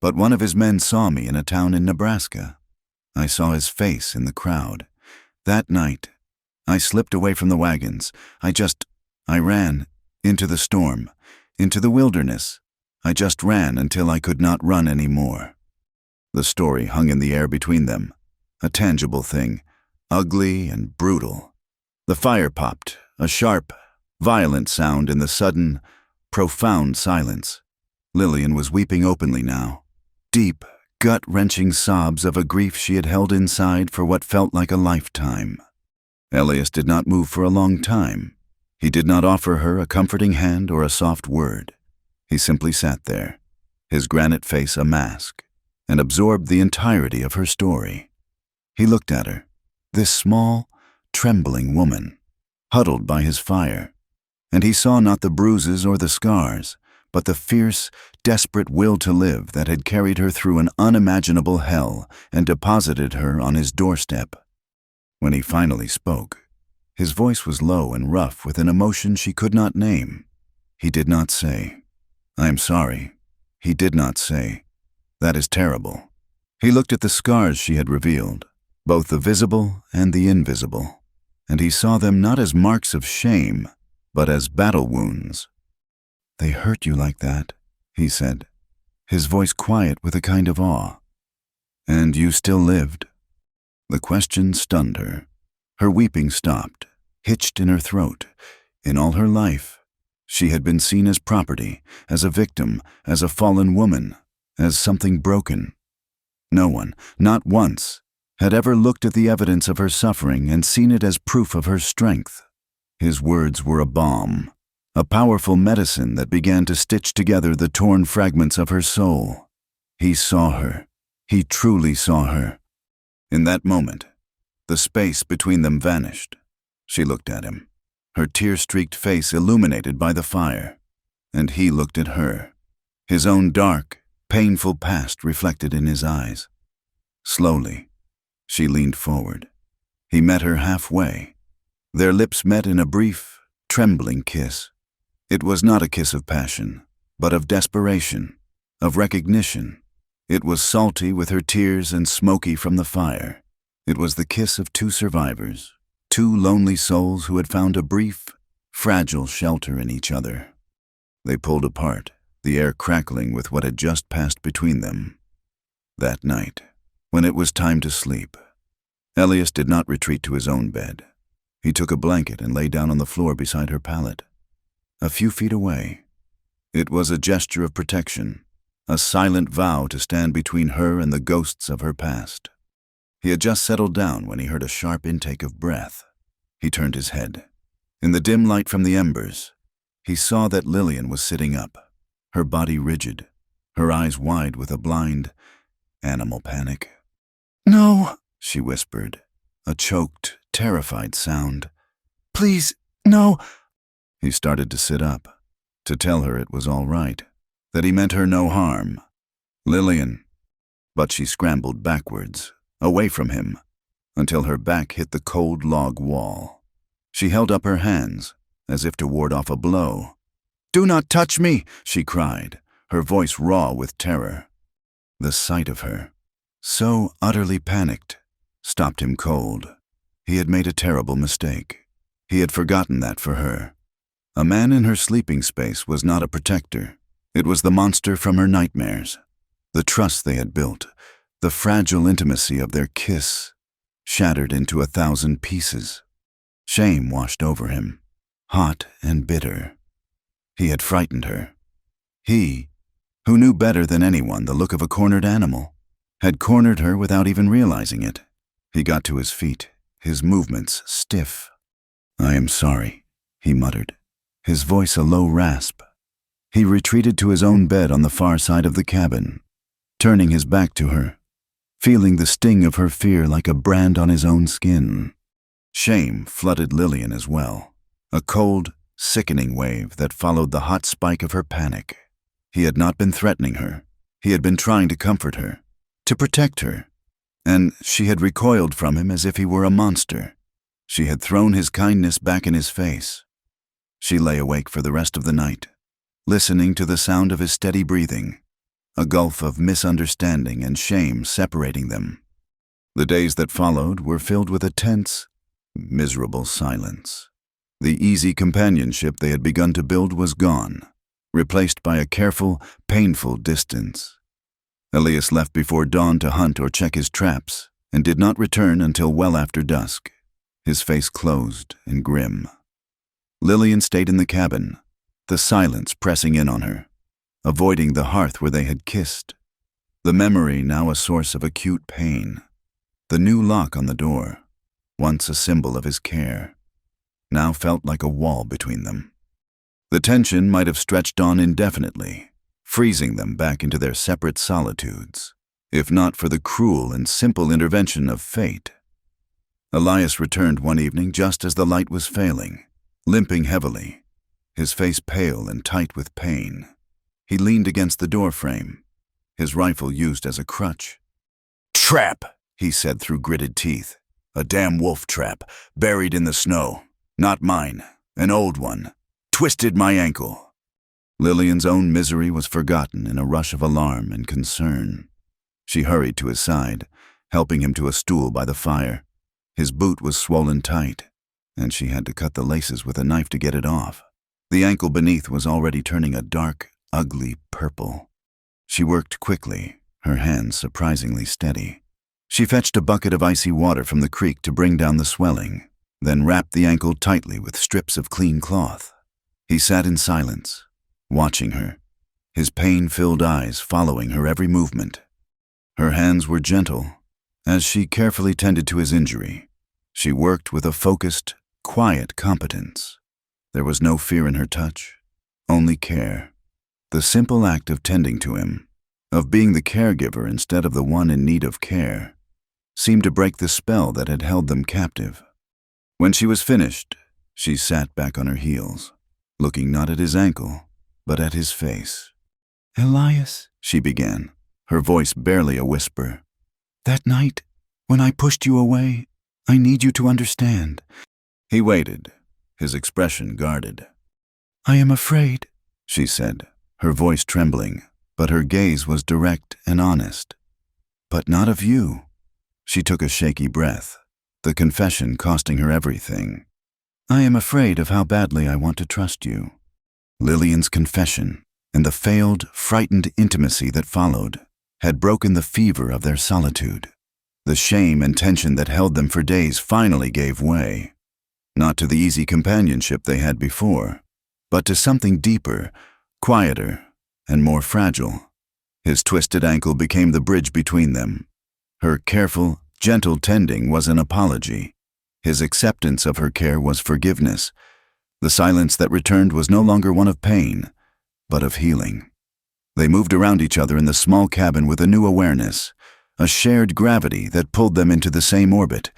But one of his men saw me in a town in Nebraska. I saw his face in the crowd. That night, I slipped away from the wagons. I ran into the storm, into the wilderness. I just ran until I could not run any more." The story hung in the air between them, a tangible thing, ugly and brutal. The fire popped, a sharp, violent sound in the sudden, profound silence. Lillian was weeping openly now, deep, gut-wrenching sobs of a grief she had held inside for what felt like a lifetime. Elias did not move for a long time. He did not offer her a comforting hand or a soft word. He simply sat there, his granite face a mask, and absorbed the entirety of her story. He looked at her, this small, trembling woman, huddled by his fire, and he saw not the bruises or the scars, but the fierce, desperate will to live that had carried her through an unimaginable hell and deposited her on his doorstep. When he finally spoke, his voice was low and rough with an emotion she could not name. He did not say, "I am sorry." He did not say, "That is terrible." He looked at the scars she had revealed, both the visible and the invisible, and he saw them not as marks of shame, but as battle wounds. "They hurt you like that," he said, his voice quiet with a kind of awe. "And you still lived?" The question stunned her. Her weeping stopped, hitched in her throat. In all her life, she had been seen as property, as a victim, as a fallen woman, as something broken. No one, not once, had ever looked at the evidence of her suffering and seen it as proof of her strength. His words were a balm, a powerful medicine that began to stitch together the torn fragments of her soul. He saw her. He truly saw her. In that moment, the space between them vanished. She looked at him, her tear-streaked face illuminated by the fire, and he looked at her, his own dark, painful past reflected in his eyes. Slowly, she leaned forward. He met her halfway. Their lips met in a brief, trembling kiss. It was not a kiss of passion, but of desperation, of recognition. It was salty with her tears and smoky from the fire. It was the kiss of two survivors, two lonely souls who had found a brief, fragile shelter in each other. They pulled apart, the air crackling with what had just passed between them. That night, when it was time to sleep, Elias did not retreat to his own bed. He took a blanket and lay down on the floor beside her pallet. A few feet away, it was a gesture of protection, a silent vow to stand between her and the ghosts of her past. He had just settled down when he heard a sharp intake of breath. He turned his head. In the dim light from the embers, he saw that Lillian was sitting up, her body rigid, her eyes wide with a blind, animal panic. "No," she whispered, a choked, terrified sound. "Please, no." He started to sit up, to tell her it was all right, that he meant her no harm. "Lillian." But she scrambled backwards, away from him, until her back hit the cold log wall. She held up her hands, as if to ward off a blow. "Do not touch me!" she cried, her voice raw with terror. The sight of her, so utterly panicked, stopped him cold. He had made a terrible mistake. He had forgotten that for her. A man in her sleeping space was not a protector. It was the monster from her nightmares. The trust they had built, the fragile intimacy of their kiss, shattered into 1,000 pieces. Shame washed over him, hot and bitter. He had frightened her. He, who knew better than anyone the look of a cornered animal, had cornered her without even realizing it. He got to his feet, his movements stiff. "I am sorry," he muttered, his voice a low rasp. He retreated to his own bed on the far side of the cabin, turning his back to her, feeling the sting of her fear like a brand on his own skin. Shame flooded Lillian as well, a cold, sickening wave that followed the hot spike of her panic. He had not been threatening her. He had been trying to comfort her, to protect her, and she had recoiled from him as if he were a monster. She had thrown his kindness back in his face. She lay awake for the rest of the night, listening to the sound of his steady breathing, a gulf of misunderstanding and shame separating them. The days that followed were filled with a tense, miserable silence. The easy companionship they had begun to build was gone, replaced by a careful, painful distance. Elias left before dawn to hunt or check his traps, and did not return until well after dusk, his face closed and grim. Lillian stayed in the cabin, the silence pressing in on her, avoiding the hearth where they had kissed, the memory now a source of acute pain. The new lock on the door, once a symbol of his care, now felt like a wall between them. The tension might have stretched on indefinitely, freezing them back into their separate solitudes, if not for the cruel and simple intervention of fate. Elias returned one evening just as the light was failing, limping heavily, his face pale and tight with pain. He leaned against the doorframe, his rifle used as a crutch. "Trap," he said through gritted teeth. "A damn wolf trap, buried in the snow. Not mine, an old one. Twisted my ankle." Lillian's own misery was forgotten in a rush of alarm and concern. She hurried to his side, helping him to a stool by the fire. His boot was swollen tight, and she had to cut the laces with a knife to get it off. The ankle beneath was already turning a dark, ugly purple. She worked quickly, her hands surprisingly steady. She fetched a bucket of icy water from the creek to bring down the swelling, then wrapped the ankle tightly with strips of clean cloth. He sat in silence, watching her, his pain-filled eyes following her every movement. Her hands were gentle, as she carefully tended to his injury. She worked with a focused, quiet competence. There was no fear in her touch, only care. The simple act of tending to him, of being the caregiver instead of the one in need of care, seemed to break the spell that had held them captive. When she was finished, she sat back on her heels, looking not at his ankle, but at his face. "Elias," she began, her voice barely a whisper, "that night, when I pushed you away, I need you to understand." He waited, his expression guarded. "I am afraid," she said, her voice trembling, but her gaze was direct and honest. "But not of you." She took a shaky breath, the confession costing her everything. "I am afraid of how badly I want to trust you." Lillian's confession, and the failed, frightened intimacy that followed, had broken the fever of their solitude. The shame and tension that held them for days finally gave way, not to the easy companionship they had before, but to something deeper, quieter, and more fragile. His twisted ankle became the bridge between them. Her careful, gentle tending was an apology. His acceptance of her care was forgiveness. The silence that returned was no longer one of pain, but of healing. They moved around each other in the small cabin with a new awareness, a shared gravity that pulled them into the same orbit,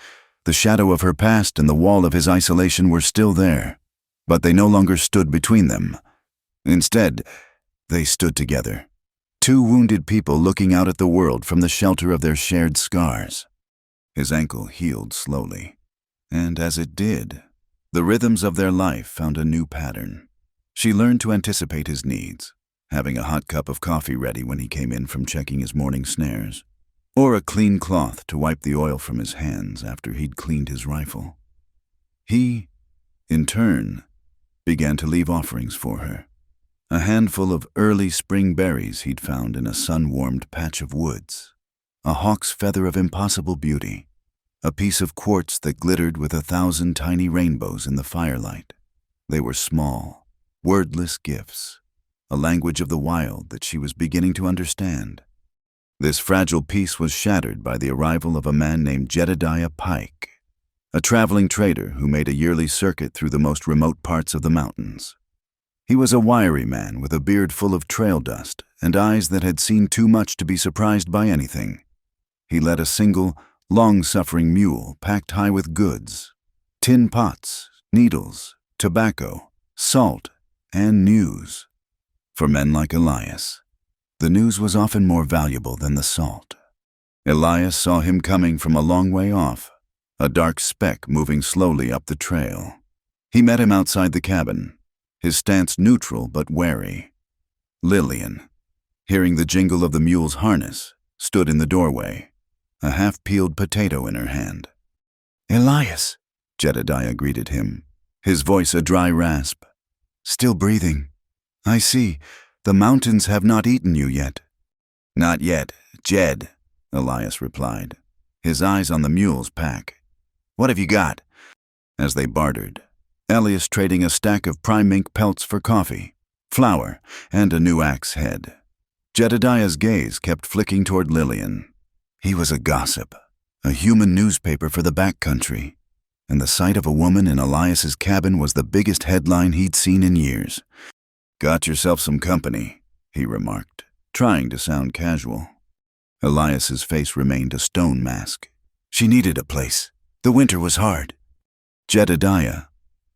The shadow of her past and the wall of his isolation were still there, but they no longer stood between them. Instead, they stood together, two wounded people looking out at the world from the shelter of their shared scars. His ankle healed slowly, and as it did, the rhythms of their life found a new pattern. She learned to anticipate his needs, having a hot cup of coffee ready when he came in from checking his morning snares, or a clean cloth to wipe the oil from his hands after he'd cleaned his rifle. He, in turn, began to leave offerings for her. A handful of early spring berries he'd found in a sun-warmed patch of woods, a hawk's feather of impossible beauty, a piece of quartz that glittered with 1,000 tiny rainbows in the firelight. They were small, wordless gifts, a language of the wild that she was beginning to understand. This fragile peace was shattered by the arrival of a man named Jedediah Pike, a traveling trader who made a yearly circuit through the most remote parts of the mountains. He was a wiry man with a beard full of trail dust and eyes that had seen too much to be surprised by anything. He led a single, long-suffering mule packed high with goods, tin pots, needles, tobacco, salt, and news. For men like Elias, the news was often more valuable than the salt. Elias saw him coming from a long way off, a dark speck moving slowly up the trail. He met him outside the cabin, his stance neutral but wary. Lillian, hearing the jingle of the mule's harness, stood in the doorway, a half-peeled potato in her hand. "Elias," Jedediah greeted him, his voice a dry rasp. "Still breathing. I see. The mountains have not eaten you yet." "Not yet, Jed," Elias replied, his eyes on the mule's pack. "What have you got?" As they bartered, Elias trading a stack of prime mink pelts for coffee, flour, and a new axe head. Jedediah's gaze kept flicking toward Lillian. He was a gossip, a human newspaper for the backcountry, and the sight of a woman in Elias's cabin was the biggest headline he'd seen in years. "Got yourself some company," he remarked, trying to sound casual. Elias's face remained a stone mask. "She needed a place. The winter was hard." Jedediah,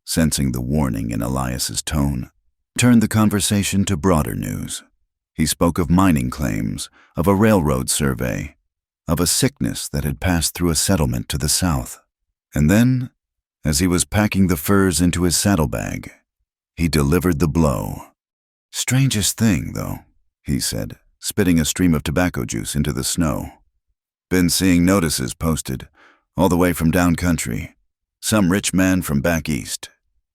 sensing the warning in Elias's tone, turned the conversation to broader news. He spoke of mining claims, of a railroad survey, of a sickness that had passed through a settlement to the south. And then, as he was packing the furs into his saddlebag, he delivered the blow. "Strangest thing, though," he said, spitting a stream of tobacco juice into the snow. "Been seeing notices posted, all the way from down country. Some rich man from back east,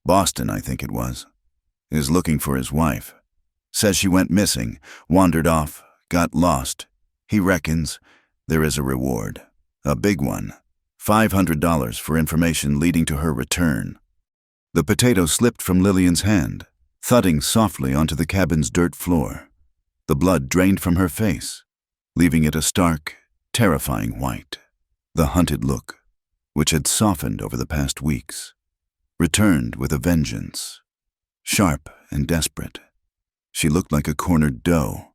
Boston I think it was, is looking for his wife. Says she went missing, wandered off, got lost. He reckons there is a reward, a big one, $500 for information leading to her return." The potato slipped from Lillian's hand, thudding softly onto the cabin's dirt floor. The blood drained from her face, leaving it a stark, terrifying white. The hunted look, which had softened over the past weeks, returned with a vengeance. Sharp and desperate, she looked like a cornered doe,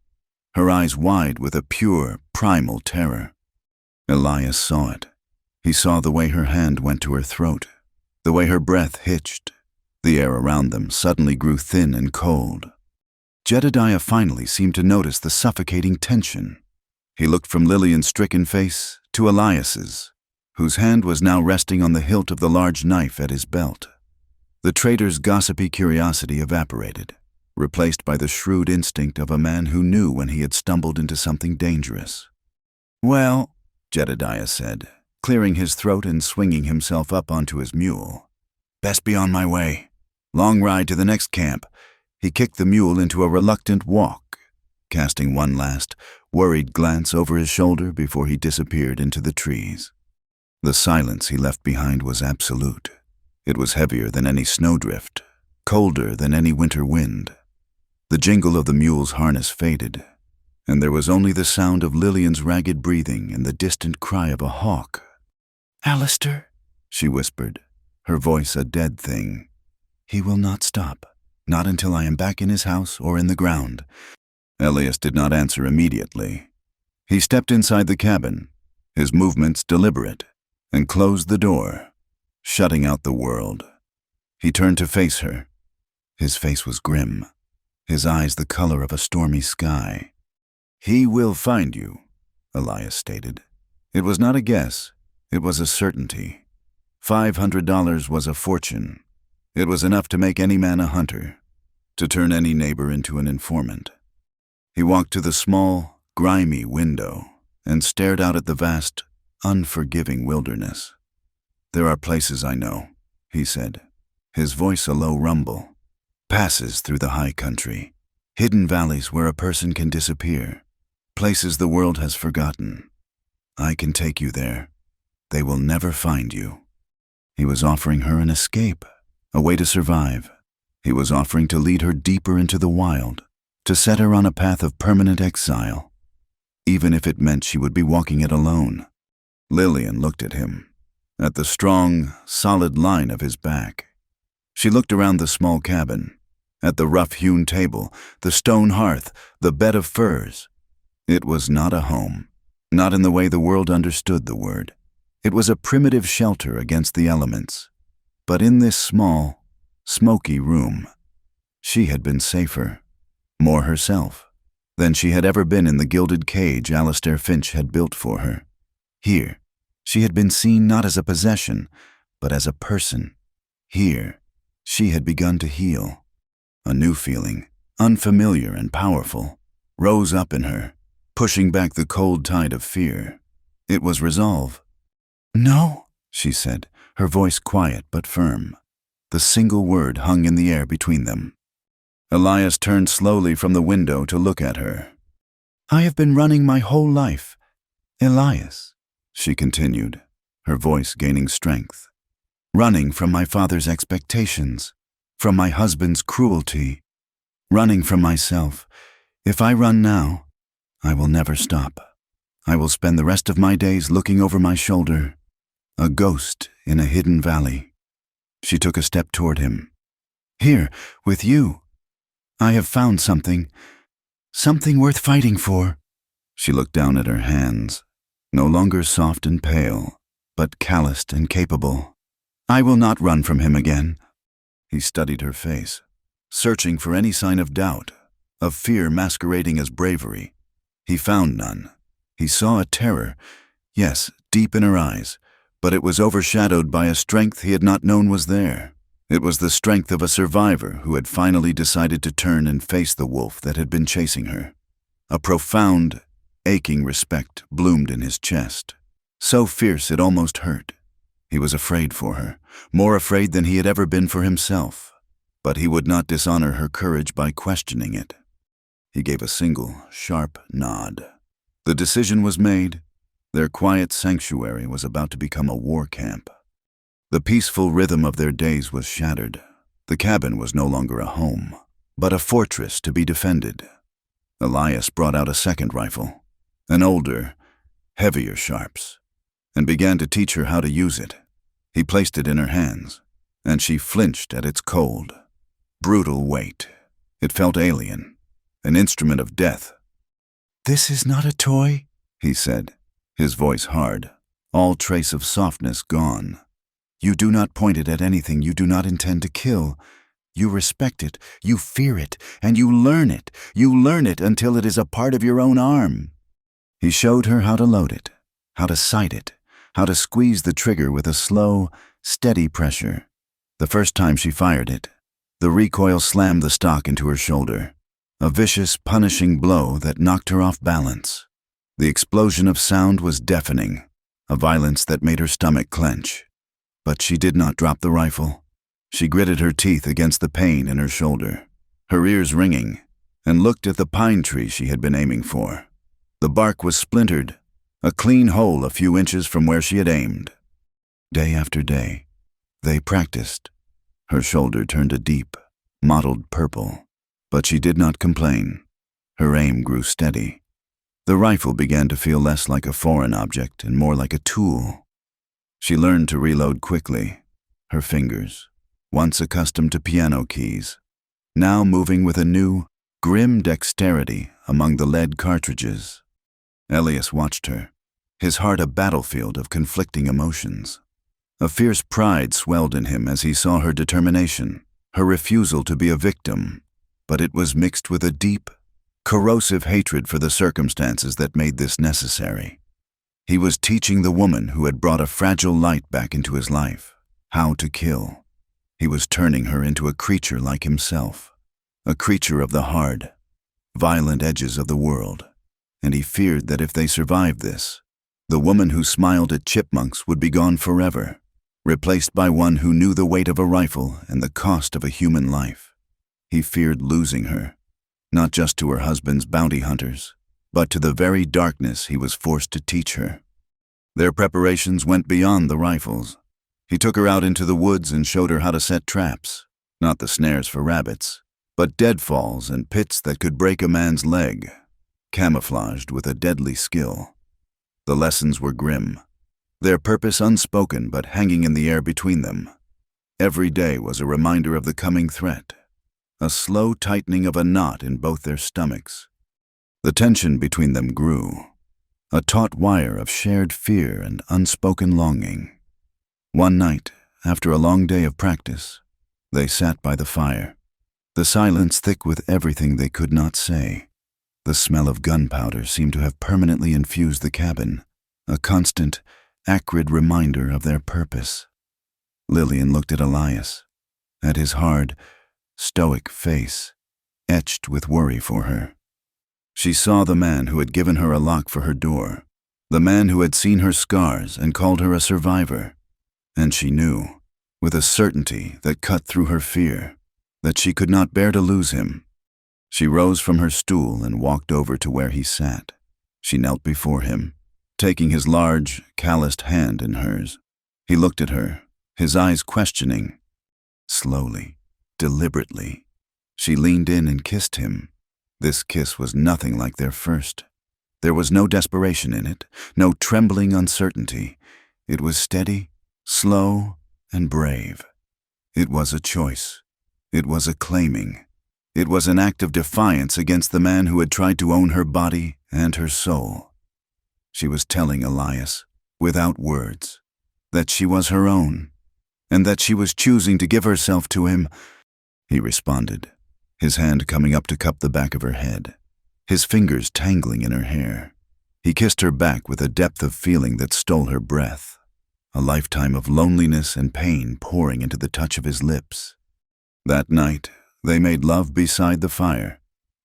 her eyes wide with a pure, primal terror. Elias saw it. He saw the way her hand went to her throat, the way her breath hitched. The air around them suddenly grew thin and cold. Jedediah finally seemed to notice the suffocating tension. He looked from Lillian's stricken face to Elias's, whose hand was now resting on the hilt of the large knife at his belt. The trader's gossipy curiosity evaporated, replaced by the shrewd instinct of a man who knew when he had stumbled into something dangerous. "Well," Jedediah said, clearing his throat and swinging himself up onto his mule, "best be on my way. Long ride to the next camp." He kicked the mule into a reluctant walk, casting one last, worried glance over his shoulder before he disappeared into the trees. The silence he left behind was absolute. It was heavier than any snowdrift, colder than any winter wind. The jingle of the mule's harness faded, and there was only the sound of Lillian's ragged breathing and the distant cry of a hawk. "Alistair," she whispered, her voice a dead thing. "He will not stop, not until I am back in his house or in the ground." Elias did not answer immediately. He stepped inside the cabin, his movements deliberate, and closed the door, shutting out the world. He turned to face her. His face was grim, his eyes the color of a stormy sky. "He will find you," Elias stated. It was not a guess, it was a certainty. $500 was a fortune. It was enough to make any man a hunter, to turn any neighbor into an informant. He walked to the small, grimy window and stared out at the vast, unforgiving wilderness. "There are places I know," he said, his voice a low rumble. "Passes through the high country, hidden valleys where a person can disappear, places the world has forgotten. I can take you there. They will never find you." He was offering her an escape, a way to survive. He was offering to lead her deeper into the wild, to set her on a path of permanent exile, even if it meant she would be walking it alone. Lillian looked at him, at the strong, solid line of his back. She looked around the small cabin, at the rough-hewn table, the stone hearth, the bed of furs. It was not a home, not in the way the world understood the word. It was a primitive shelter against the elements. But in this small, smoky room, she had been safer, more herself, than she had ever been in the gilded cage Alistair Finch had built for her. Here, she had been seen not as a possession, but as a person. Here, she had begun to heal. A new feeling, unfamiliar and powerful, rose up in her, pushing back the cold tide of fear. It was resolve. "No," she said, her voice quiet but firm. The single word hung in the air between them. Elias turned slowly from the window to look at her. "I have been running my whole life, Elias," she continued, her voice gaining strength. "Running from my father's expectations, from my husband's cruelty, running from myself. If I run now, I will never stop. I will spend the rest of my days looking over my shoulder, a ghost in a hidden valley." She took a step toward him. "Here, with you. I have found something worth fighting for." She looked down at her hands, no longer soft and pale, but calloused and capable. "I will not run from him again." He studied her face, searching for any sign of doubt, of fear masquerading as bravery. He found none. He saw a terror, yes, deep in her eyes, but it was overshadowed by a strength he had not known was there. It was the strength of a survivor who had finally decided to turn and face the wolf that had been chasing her. A profound, aching respect bloomed in his chest, so fierce it almost hurt. He was afraid for her, more afraid than he had ever been for himself, but he would not dishonor her courage by questioning it. He gave a single, sharp nod. The decision was made. Their quiet sanctuary was about to become a war camp. The peaceful rhythm of their days was shattered. The cabin was no longer a home, but a fortress to be defended. Elias brought out a second rifle, an older, heavier Sharps, and began to teach her how to use it. He placed it in her hands, and she flinched at its cold, brutal weight. It felt alien, an instrument of death. "This is not a toy," he said, his voice hard, all trace of softness gone. "You do not point it at anything you do not intend to kill. You respect it, you fear it, and you learn it. You learn it until it is a part of your own arm." He showed her how to load it, how to sight it, how to squeeze the trigger with a slow, steady pressure. The first time she fired it, the recoil slammed the stock into her shoulder, a vicious, punishing blow that knocked her off balance. The explosion of sound was deafening, a violence that made her stomach clench. But she did not drop the rifle. She gritted her teeth against the pain in her shoulder, her ears ringing, and looked at the pine tree she had been aiming for. The bark was splintered, a clean hole a few inches from where she had aimed. Day after day, they practiced. Her shoulder turned a deep, mottled purple, but she did not complain. Her aim grew steady. The rifle began to feel less like a foreign object and more like a tool. She learned to reload quickly, her fingers, once accustomed to piano keys, now moving with a new, grim dexterity among the lead cartridges. Elias watched her, his heart a battlefield of conflicting emotions. A fierce pride swelled in him as he saw her determination, her refusal to be a victim, but it was mixed with a deep, corrosive hatred for the circumstances that made this necessary. He was teaching the woman who had brought a fragile light back into his life how to kill. He was turning her into a creature like himself, a creature of the hard, violent edges of the world, and he feared that if they survived this, the woman who smiled at chipmunks would be gone forever, replaced by one who knew the weight of a rifle and the cost of a human life. He feared losing her, not just to her husband's bounty hunters, but to the very darkness he was forced to teach her. Their preparations went beyond the rifles. He took her out into the woods and showed her how to set traps, not the snares for rabbits, but deadfalls and pits that could break a man's leg, camouflaged with a deadly skill. The lessons were grim, their purpose unspoken but hanging in the air between them. Every day was a reminder of the coming threat, a slow tightening of a knot in both their stomachs. The tension between them grew, a taut wire of shared fear and unspoken longing. One night, after a long day of practice, they sat by the fire, the silence thick with everything they could not say. The smell of gunpowder seemed to have permanently infused the cabin, a constant, acrid reminder of their purpose. Lillian looked at Elias, at his hard, stoic face, etched with worry for her. She saw the man who had given her a lock for her door, the man who had seen her scars and called her a survivor, and she knew, with a certainty that cut through her fear, that she could not bear to lose him. She rose from her stool and walked over to where he sat. She knelt before him, taking his large, calloused hand in hers. He looked at her, his eyes questioning. Slowly, deliberately, she leaned in and kissed him. This kiss was nothing like their first. There was no desperation in it, no trembling uncertainty. It was steady, slow, and brave. It was a choice. It was a claiming. It was an act of defiance against the man who had tried to own her body and her soul. She was telling Elias, without words, that she was her own, and that she was choosing to give herself to him. He responded, his hand coming up to cup the back of her head, his fingers tangling in her hair. He kissed her back with a depth of feeling that stole her breath, a lifetime of loneliness and pain pouring into the touch of his lips. That night, they made love beside the fire.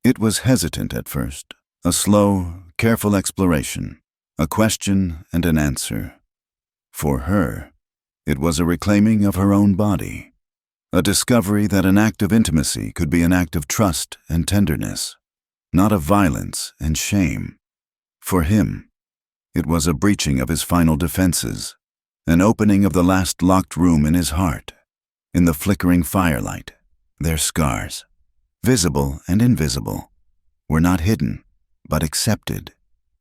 It was hesitant at first, a slow, careful exploration, a question and an answer. For her, it was a reclaiming of her own body, a discovery that an act of intimacy could be an act of trust and tenderness, not of violence and shame. For him, it was a breaching of his final defenses, an opening of the last locked room in his heart. In the flickering firelight, their scars, visible and invisible, were not hidden, but accepted.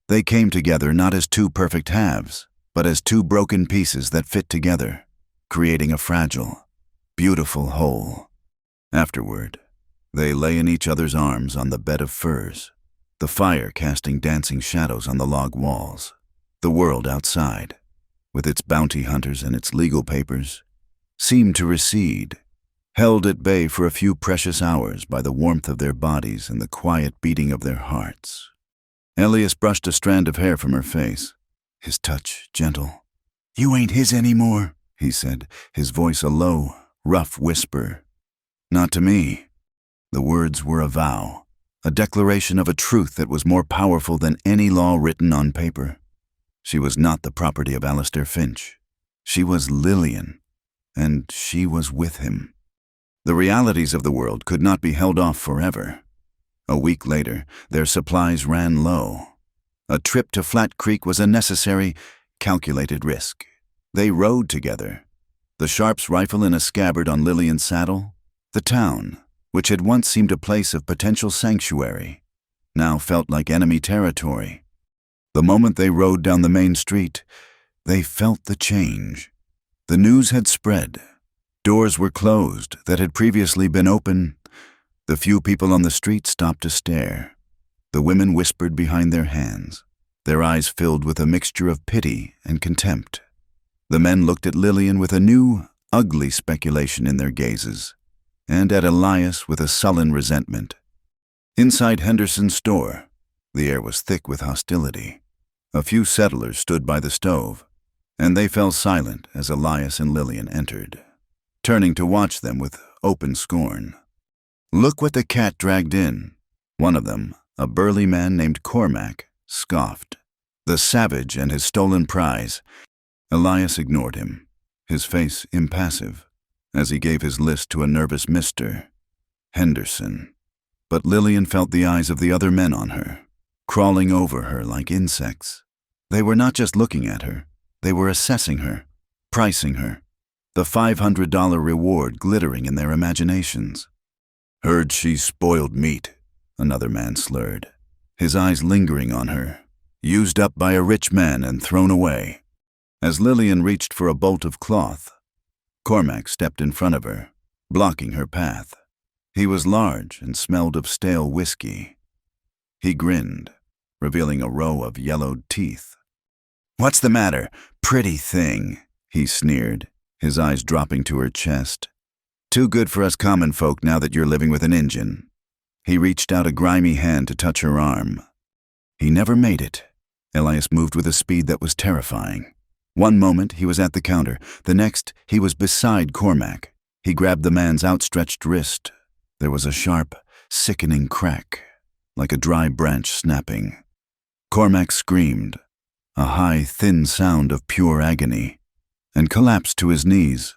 They came together not as two perfect halves, but as two broken pieces that fit together, creating a fragile, beautiful whole. Afterward, they lay in each other's arms on the bed of furs, the fire casting dancing shadows on the log walls. The world outside, with its bounty hunters and its legal papers, seemed to recede, held at bay for a few precious hours by the warmth of their bodies and the quiet beating of their hearts. Elias brushed a strand of hair from her face, his touch gentle. "You ain't his anymore," he said, his voice a low, rough whisper. "Not to me." The words were a vow, a declaration of a truth that was more powerful than any law written on paper. She was not the property of Alistair Finch. She was Lillian, and she was with him. The realities of the world could not be held off forever. A week later, their supplies ran low. A trip to Flat Creek was a necessary, calculated risk. They rode together, the Sharp's rifle in a scabbard on Lillian's saddle. The town, which had once seemed a place of potential sanctuary, now felt like enemy territory. The moment they rode down the main street, they felt the change. The news had spread. Doors were closed that had previously been open. The few people on the street stopped to stare. The women whispered behind their hands. their eyes filled with a mixture of pity and contempt. The men looked at Lillian with a new, ugly speculation in their gazes, and at Elias with a sullen resentment. Inside Henderson's store, the air was thick with hostility. A few settlers stood by the stove, and they fell silent as Elias and Lillian entered, turning to watch them with open scorn. "Look what the cat dragged in," one of them, a burly man named Cormac, scoffed. "The savage and his stolen prize." Elias ignored him, his face impassive, as he gave his list to a nervous Mr. Henderson. But Lillian felt the eyes of the other men on her, crawling over her like insects. They were not just looking at her, they were assessing her, pricing her, the $500 reward glittering in their imaginations. "Heard she's spoiled meat," another man slurred, his eyes lingering on her, used up by a rich man and thrown away. As Lillian reached for a bolt of cloth, Cormac stepped in front of her, blocking her path. He was large and smelled of stale whiskey. He grinned, revealing a row of yellowed teeth. "What's the matter, pretty thing?" he sneered, his eyes dropping to her chest. "Too good for us common folk now that you're living with an Injun." He reached out a grimy hand to touch her arm. He never made it. Elias moved with a speed that was terrifying. One moment he was at the counter, the next he was beside Cormac. He grabbed the man's outstretched wrist. There was a sharp, sickening crack, like a dry branch snapping. Cormac screamed, a high, thin sound of pure agony, and collapsed to his knees,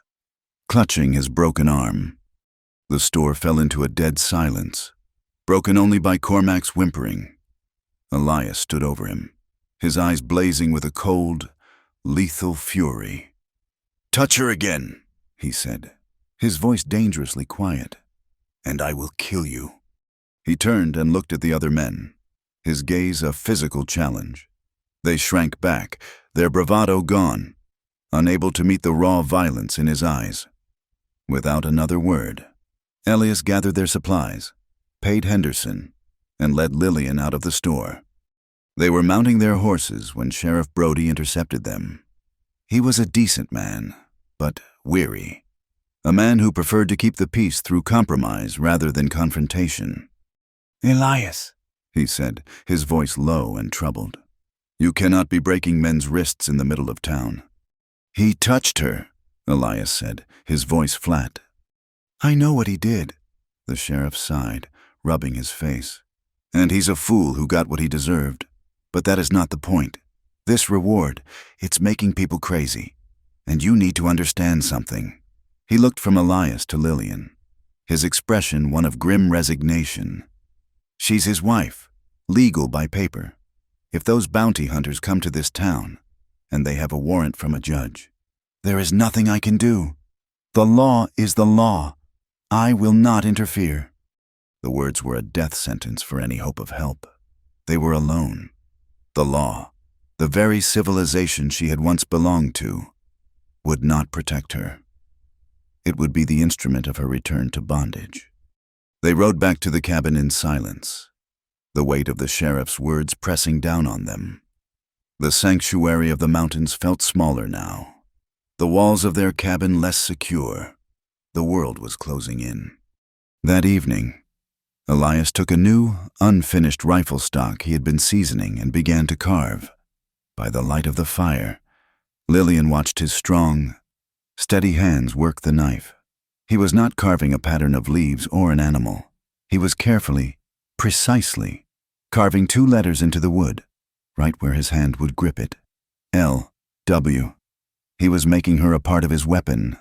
clutching his broken arm. The store fell into a dead silence, broken only by Cormac's whimpering. Elias stood over him, his eyes blazing with a cold, lethal fury. "Touch her again," he said, his voice dangerously quiet, "and I will kill you." He turned and looked at the other men, his gaze a physical challenge. They shrank back, their bravado gone, unable to meet the raw violence in his eyes. Without another word, Elias gathered their supplies, paid Henderson, and led Lillian out of the store. They were mounting their horses when Sheriff Brody intercepted them. He was a decent man, but weary. A man who preferred to keep the peace through compromise rather than confrontation. "Elias," he said, his voice low and troubled. "You cannot be breaking men's wrists in the middle of town." "He touched her," Elias said, his voice flat. "I know what he did," the sheriff sighed, rubbing his face. "And he's a fool who got what he deserved. But that is not the point. This reward, it's making people crazy. And you need to understand something." He looked from Elias to Lillian, his expression one of grim resignation. "She's his wife, legal by paper. If those bounty hunters come to this town, and they have a warrant from a judge, there is nothing I can do. The law is the law. I will not interfere." The words were a death sentence for any hope of help. They were alone. The law, the very civilization she had once belonged to, would not protect her. It would be the instrument of her return to bondage. They rode back to the cabin in silence, the weight of the sheriff's words pressing down on them. The sanctuary of the mountains felt smaller now, the walls of their cabin less secure. The world was closing in. That evening, Elias took a new, unfinished rifle stock he had been seasoning and began to carve. By the light of the fire, Lillian watched his strong, steady hands work the knife. He was not carving a pattern of leaves or an animal. He was carefully, precisely, carving 2 letters into the wood, right where his hand would grip it. L.W. He was making her a part of his weapon,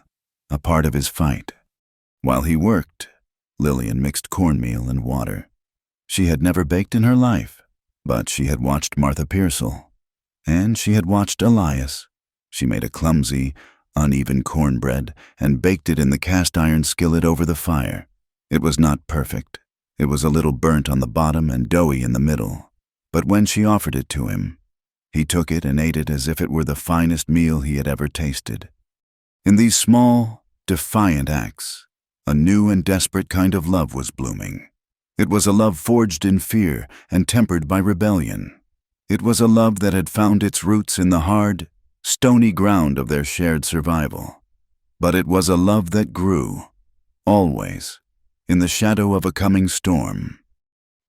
a part of his fight. While he worked, Lillian mixed cornmeal and water. She had never baked in her life, but she had watched Martha Pearsall, and she had watched Elias. She made a clumsy, uneven cornbread and baked it in the cast-iron skillet over the fire. It was not perfect. It was a little burnt on the bottom and doughy in the middle. But when she offered it to him, he took it and ate it as if it were the finest meal he had ever tasted. In these small, defiant acts, a new and desperate kind of love was blooming. It was a love forged in fear and tempered by rebellion. It was a love that had found its roots in the hard, stony ground of their shared survival. But it was a love that grew, always, in the shadow of a coming storm.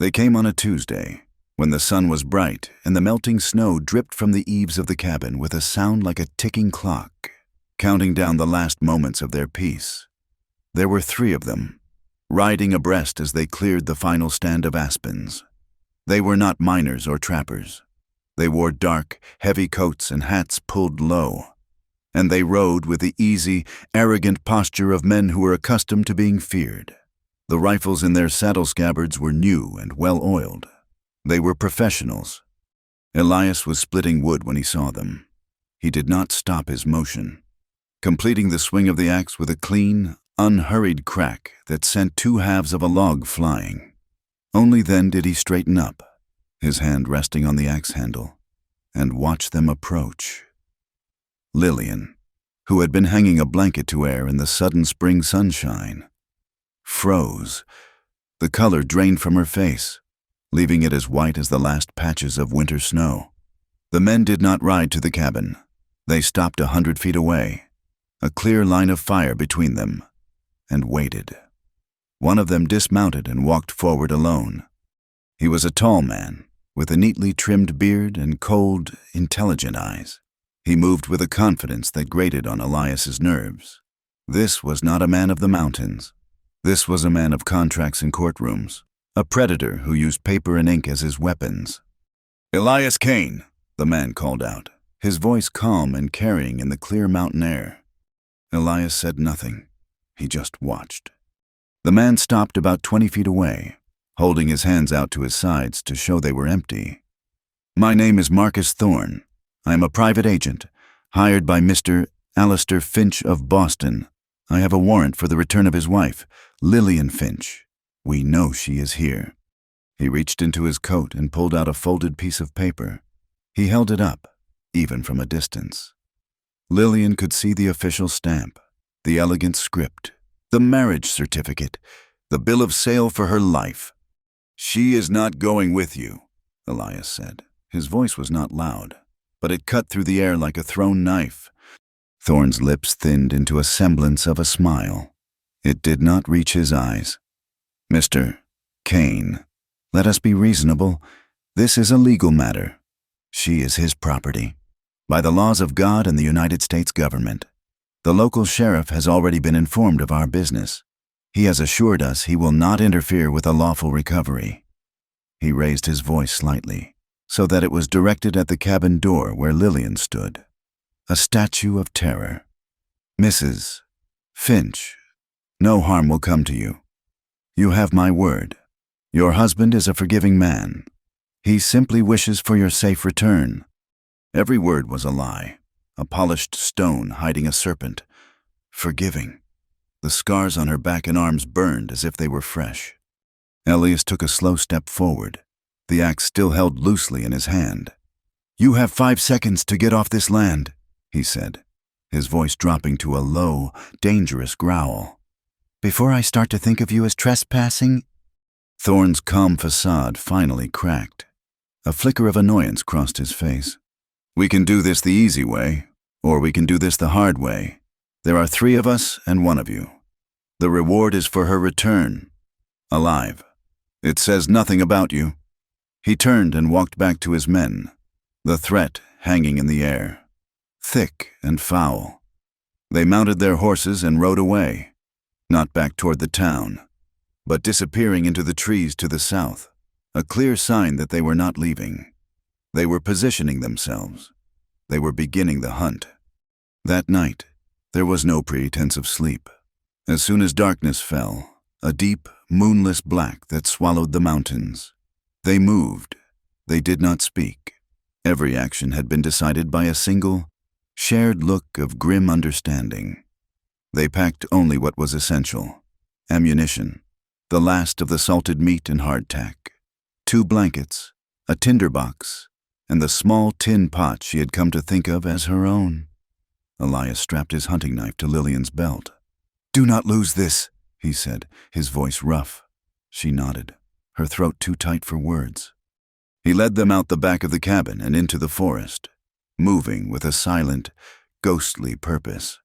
They came on a Tuesday, when the sun was bright and the melting snow dripped from the eaves of the cabin with a sound like a ticking clock, counting down the last moments of their peace. There were 3 of them, riding abreast as they cleared the final stand of aspens. They were not miners or trappers. They wore dark, heavy coats and hats pulled low, and they rode with the easy, arrogant posture of men who were accustomed to being feared. The rifles in their saddle scabbards were new and well-oiled. They were professionals. Elias was splitting wood when he saw them. He did not stop his motion, completing the swing of the axe with a clean, unhurried crack that sent 2 halves of a log flying. Only then did he straighten up, his hand resting on the axe handle, and watch them approach. Lillian, who had been hanging a blanket to air in the sudden spring sunshine, froze. The color drained from her face, leaving it as white as the last patches of winter snow. The men did not ride to the cabin. They stopped 100 feet away, a clear line of fire between them, and waited. One of them dismounted and walked forward alone. He was a tall man, with a neatly trimmed beard and cold, intelligent eyes. He moved with a confidence that grated on Elias's nerves. This was not a man of the mountains. This was a man of contracts and courtrooms, a predator who used paper and ink as his weapons. "Elias Kane," the man called out, his voice calm and carrying in the clear mountain air. Elias said nothing. He just watched. The man stopped about 20 feet away, holding his hands out to his sides to show they were empty. "My name is Marcus Thorne. I am a private agent, hired by Mr. Alistair Finch of Boston. I have a warrant for the return of his wife, Lillian Finch. We know she is here." He reached into his coat and pulled out a folded piece of paper. He held it up, even from a distance. Lillian could see the official stamp, the elegant script, the marriage certificate, the bill of sale for her life. "She is not going with you," Elias said. His voice was not loud, but it cut through the air like a thrown knife. Thorne's lips thinned into a semblance of a smile. It did not reach his eyes. "Mr. Kane, let us be reasonable. This is a legal matter. She is his property, by the laws of God and the United States government. The local sheriff has already been informed of our business. He has assured us he will not interfere with a lawful recovery." He raised his voice slightly, so that it was directed at the cabin door where Lillian stood, a statue of terror. "Mrs. Finch, no harm will come to you. You have my word. Your husband is a forgiving man. He simply wishes for your safe return." Every word was a lie, a polished stone hiding a serpent. Forgiving. The scars on her back and arms burned as if they were fresh. Elias took a slow step forward, the axe still held loosely in his hand. "You have 5 seconds to get off this land," he said, his voice dropping to a low, dangerous growl. "Before I start to think of you as trespassing." Thorne's calm facade finally cracked. A flicker of annoyance crossed his face. "We can do this the easy way, or we can do this the hard way. There are 3 of us and 1 of you. The reward is for her return, alive. It says nothing about you." He turned and walked back to his men, the threat hanging in the air, thick and foul. They mounted their horses and rode away, not back toward the town, but disappearing into the trees to the south, a clear sign that they were not leaving. They were positioning themselves. They were beginning the hunt. That night, there was no pretense of sleep. As soon as darkness fell, a deep, moonless black that swallowed the mountains. They moved. They did not speak. Every action had been decided by a single, shared look of grim understanding. They packed only what was essential: ammunition, the last of the salted meat and hardtack, 2 blankets, a tinderbox, and the small tin pot she had come to think of as her own. Elias strapped his hunting knife to Lillian's belt. "Do not lose this," he said, his voice rough. She nodded, her throat too tight for words. He led them out the back of the cabin and into the forest, moving with a silent, ghostly purpose.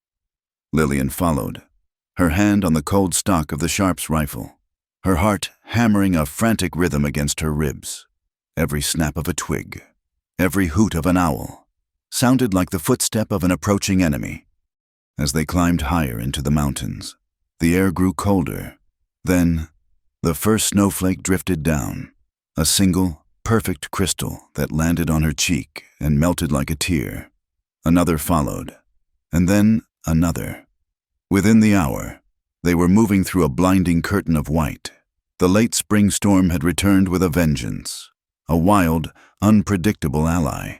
Lillian followed, her hand on the cold stock of the Sharp's rifle, her heart hammering a frantic rhythm against her ribs. Every snap of a twig, every hoot of an owl, sounded like the footstep of an approaching enemy. As they climbed higher into the mountains, the air grew colder. Then, the first snowflake drifted down, a single, perfect crystal that landed on her cheek and melted like a tear. Another followed, and then another. Within the hour, they were moving through a blinding curtain of white. The late spring storm had returned with a vengeance, a wild, unpredictable ally.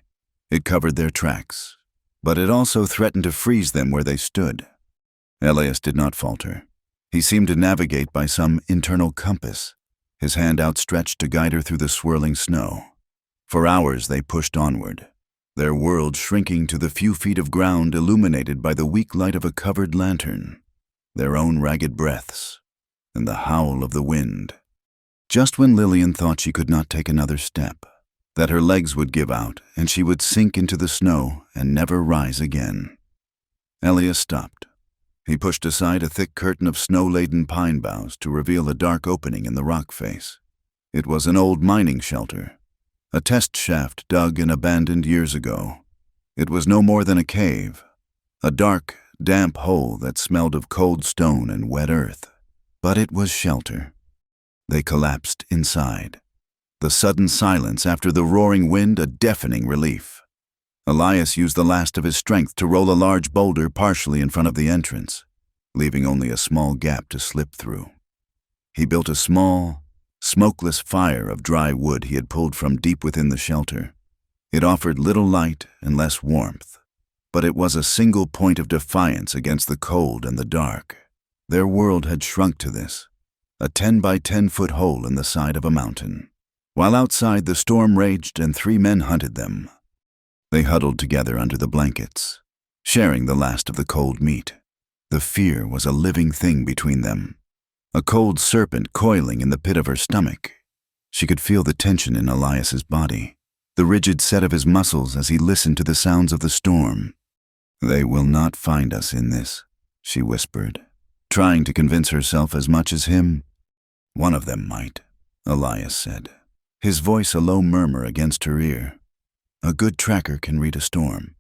It covered their tracks, but it also threatened to freeze them where they stood. Elias did not falter. He seemed to navigate by some internal compass, his hand outstretched to guide her through the swirling snow. For hours they pushed onward, their world shrinking to the few feet of ground illuminated by the weak light of a covered lantern, their own ragged breaths, and the howl of the wind. Just when Lillian thought she could not take another step, that her legs would give out and she would sink into the snow and never rise again. Elias stopped. He pushed aside a thick curtain of snow-laden pine boughs to reveal a dark opening in the rock face. It was an old mining shelter, a test shaft dug and abandoned years ago. It was no more than a cave, a dark, damp hole that smelled of cold stone and wet earth. But it was shelter. They collapsed inside. The sudden silence after the roaring wind a deafening relief. Elias used the last of his strength to roll a large boulder partially in front of the entrance, leaving only a small gap to slip through. He built a small, smokeless fire of dry wood he had pulled from deep within the shelter. It offered little light and less warmth, but it was a single point of defiance against the cold and the dark. Their world had shrunk to this, a 10 by 10 foot hole in the side of a mountain. While outside the storm raged and 3 men hunted them. They huddled together under the blankets, sharing the last of the cold meat. The fear was a living thing between them, a cold serpent coiling in the pit of her stomach. She could feel the tension in Elias's body, the rigid set of his muscles as he listened to the sounds of the storm. "They will not find us in this," she whispered, trying to convince herself as much as him. "One of them might," Elias said, his voice a low murmur against her ear. "A good tracker can read a storm.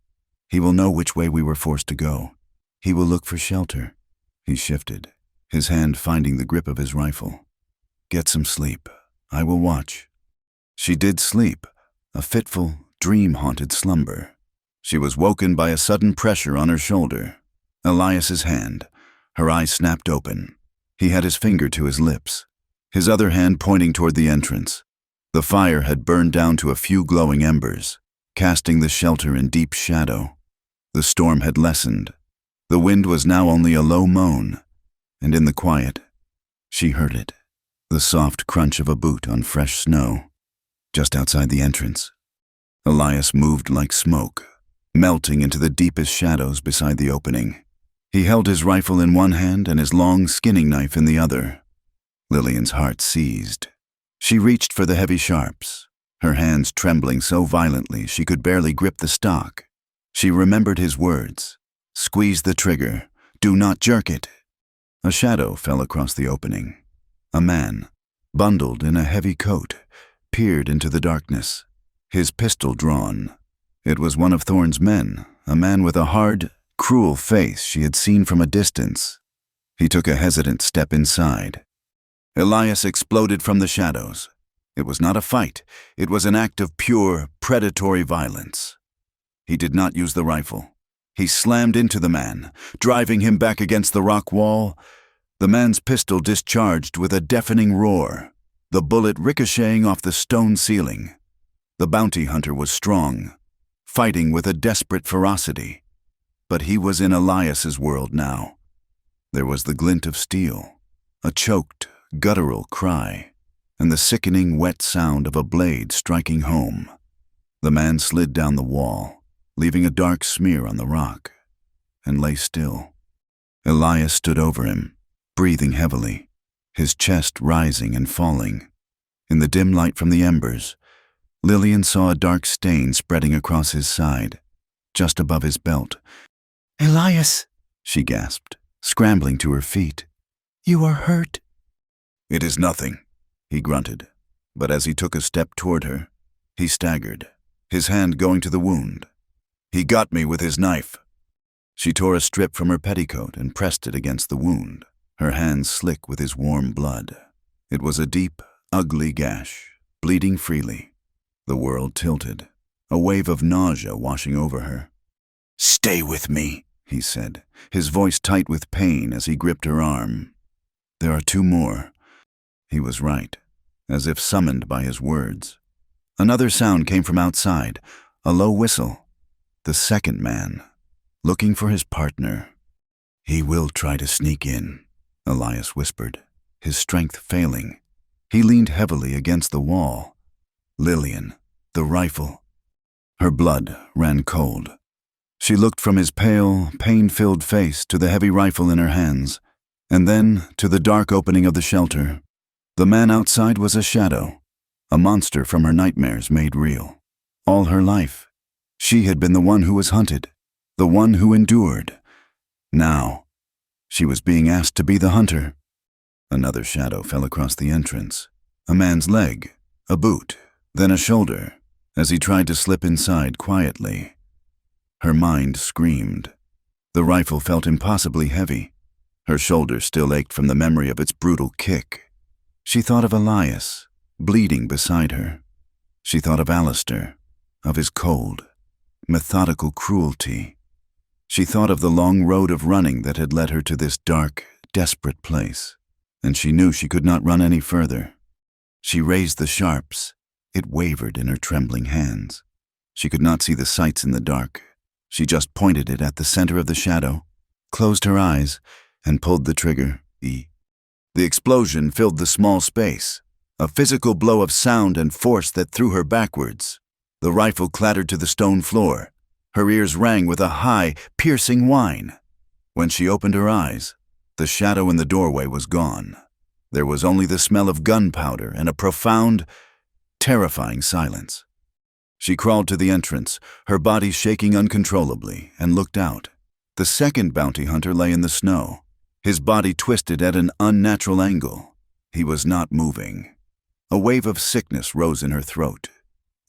He will know which way we were forced to go. He will look for shelter." He shifted, his hand finding the grip of his rifle. "Get some sleep. I will watch." She did sleep, a fitful, dream-haunted slumber. She was woken by a sudden pressure on her shoulder. Elias's hand. Her eyes snapped open. He had his finger to his lips, his other hand pointing toward the entrance. The fire had burned down to a few glowing embers, casting the shelter in deep shadow. The storm had lessened. The wind was now only a low moan, and in the quiet, she heard it, the soft crunch of a boot on fresh snow, just outside the entrance. Elias moved like smoke, melting into the deepest shadows beside the opening. He held his rifle in one hand and his long skinning knife in the other. Lillian's heart seized. She reached for the heavy sharps, her hands trembling so violently she could barely grip the stock. She remembered his words. "Squeeze the trigger. Do not jerk it." A shadow fell across the opening. A man, bundled in a heavy coat, peered into the darkness, his pistol drawn. It was one of Thorne's men, a man with a hard, cruel face she had seen from a distance. He took a hesitant step inside. Elias exploded from the shadows. It was not a fight. It was an act of pure, predatory violence. He did not use the rifle. He slammed into the man, driving him back against the rock wall. The man's pistol discharged with a deafening roar, the bullet ricocheting off the stone ceiling. The bounty hunter was strong, fighting with a desperate ferocity. But he was in Elias's world now. There was the glint of steel, a choked, guttural cry, and the sickening wet sound of a blade striking home. The man slid down the wall, leaving a dark smear on the rock, and lay still. Elias stood over him, breathing heavily, his chest rising and falling. In the dim light from the embers, Lillian saw a dark stain spreading across his side, just above his belt. "Elias," she gasped, scrambling to her feet. "you are hurt." "It is nothing," he grunted, but as he took a step toward her, he staggered, his hand going to the wound. "He got me with his knife." She tore a strip from her petticoat and pressed it against the wound, her hands slick with his warm blood. It was a deep, ugly gash, bleeding freely. The world tilted, a wave of nausea washing over her. "Stay with me," he said, his voice tight with pain as he gripped her arm. "There are two more." He was right, as if summoned by his words. Another sound came from outside, a low whistle. The second man, looking for his partner. "He will try to sneak in," Elias whispered, his strength failing. He leaned heavily against the wall. "Lillian, the rifle." Her blood ran cold. She looked from his pale, pain-filled face to the heavy rifle in her hands, and then to the dark opening of the shelter. The man outside was a shadow, a monster from her nightmares made real. All her life, she had been the one who was hunted, the one who endured. Now, she was being asked to be the hunter. Another shadow fell across the entrance, a man's leg, a boot, then a shoulder, as he tried to slip inside quietly. Her mind screamed. The rifle felt impossibly heavy. Her shoulder still ached from the memory of its brutal kick. She thought of Elias, bleeding beside her. She thought of Alistair, of his cold, methodical cruelty. She thought of the long road of running that had led her to this dark, desperate place, and she knew she could not run any further. She raised the sharps. It wavered in her trembling hands. She could not see the sights in the dark. She just pointed it at the center of the shadow, closed her eyes, and pulled the trigger. The explosion filled the small space, a physical blow of sound and force that threw her backwards. The rifle clattered to the stone floor. Her ears rang with a high, piercing whine. When she opened her eyes, the shadow in the doorway was gone. There was only the smell of gunpowder and a profound, terrifying silence. She crawled to the entrance, her body shaking uncontrollably, and looked out. The second bounty hunter lay in the snow, his body twisted at an unnatural angle. He was not moving. A wave of sickness rose in her throat,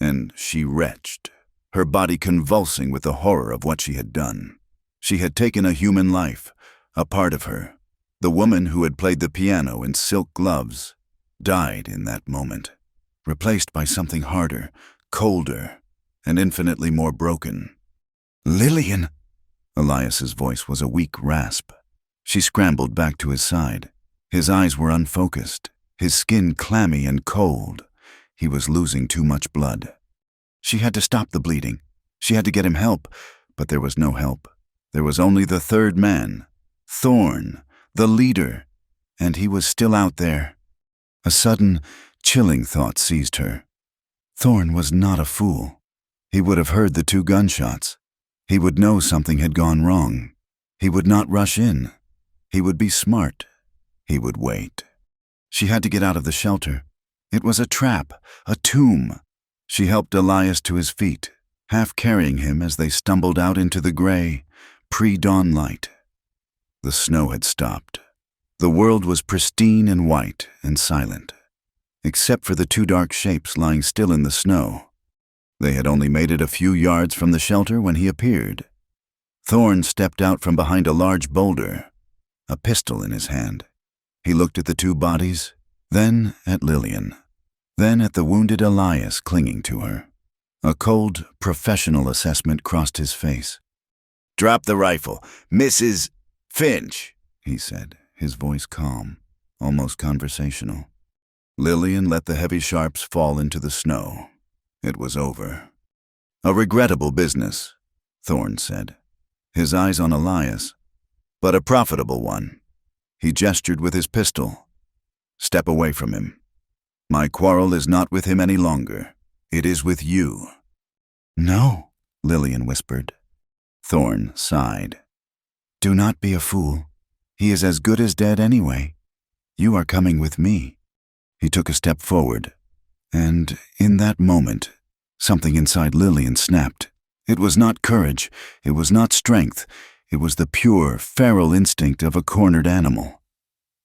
and she retched, her body convulsing with the horror of what she had done. She had taken a human life, a part of her. The woman who had played the piano in silk gloves died in that moment, replaced by something harder, colder, and infinitely more broken. "Lillian!" Elias's voice was a weak rasp. She scrambled back to his side. His eyes were unfocused, his skin clammy and cold. He was losing too much blood. She had to stop the bleeding. She had to get him help, but there was no help. There was only the third man, Thorn, the leader, and he was still out there. A sudden, chilling thought seized her. Thorn was not a fool. He would have heard the two gunshots. He would know something had gone wrong. He would not rush in. He would be smart. He would wait. She had to get out of the shelter. It was a trap, a tomb. She helped Elias to his feet, half carrying him as they stumbled out into the gray, pre-dawn light. The snow had stopped. The world was pristine and white and silent, except for the two dark shapes lying still in the snow. They had only made it a few yards from the shelter when he appeared. Thorn stepped out from behind a large boulder, a pistol in his hand. He looked at the two bodies, then at Lillian, then at the wounded Elias clinging to her. A cold, professional assessment crossed his face. "Drop the rifle, Mrs. Finch," he said, his voice calm, almost conversational. Lillian let the heavy sharps fall into the snow. It was over. "A regrettable business," Thorn said, his eyes on Elias, "but a profitable one." He gestured with his pistol. "Step away from him. My quarrel is not with him any longer. It is with you." "No," Lillian whispered. Thorn sighed. "Do not be a fool. He is as good as dead anyway. You are coming with me." He took a step forward, and in that moment, Something inside Lillian snapped. It was not courage, it was not strength, it was the pure, feral instinct of a cornered animal.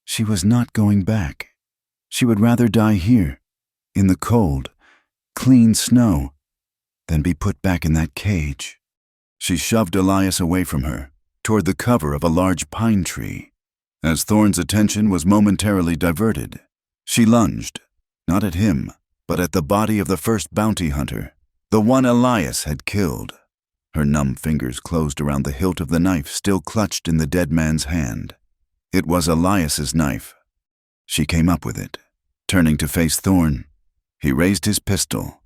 She was not going back. She would rather die here, in the cold, clean snow, than be put back in that cage. She shoved Elias away from her, toward the cover of a large pine tree. As Thorn's attention was momentarily diverted, she lunged, not at him, but at the body of the first bounty hunter, the one Elias had killed. Her numb fingers closed around the hilt of the knife still clutched in the dead man's hand. It was Elias's knife. She came up with it, turning to face Thorn. He raised his pistol,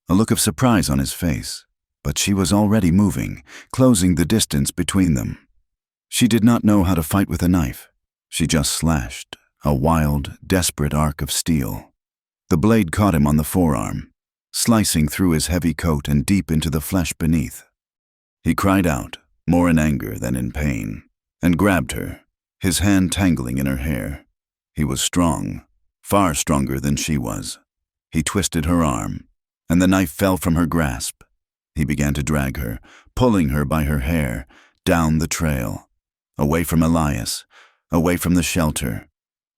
a look of surprise on his face, but she was already moving, closing the distance between them. She did not know how to fight with a knife. She just slashed, a wild, desperate arc of steel. The blade caught him on the forearm, slicing through his heavy coat and deep into the flesh beneath. He cried out, more in anger than in pain, and grabbed her, his hand tangling in her hair. He was strong, far stronger than she was. He twisted her arm, and the knife fell from her grasp. He began to drag her, pulling her by her hair, down the trail, away from Elias, away from the shelter.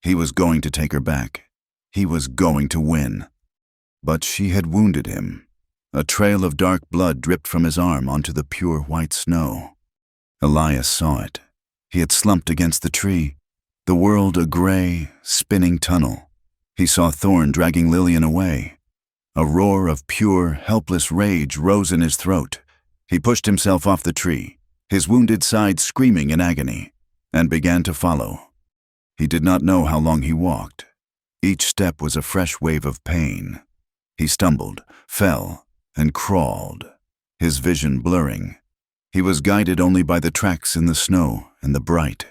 He was going to take her back. He was going to win. But she had wounded him. A trail of dark blood dripped from his arm onto the pure white snow. Elias saw it. He had slumped against the tree, the world a gray, spinning tunnel. He saw Thorn dragging Lillian away. A roar of pure, helpless rage rose in his throat. He pushed himself off the tree, his wounded side screaming in agony, and began to follow. He did not know how long he walked. Each step was a fresh wave of pain. He stumbled, fell, and crawled, his vision blurring. He was guided only by the tracks in the snow and the bright,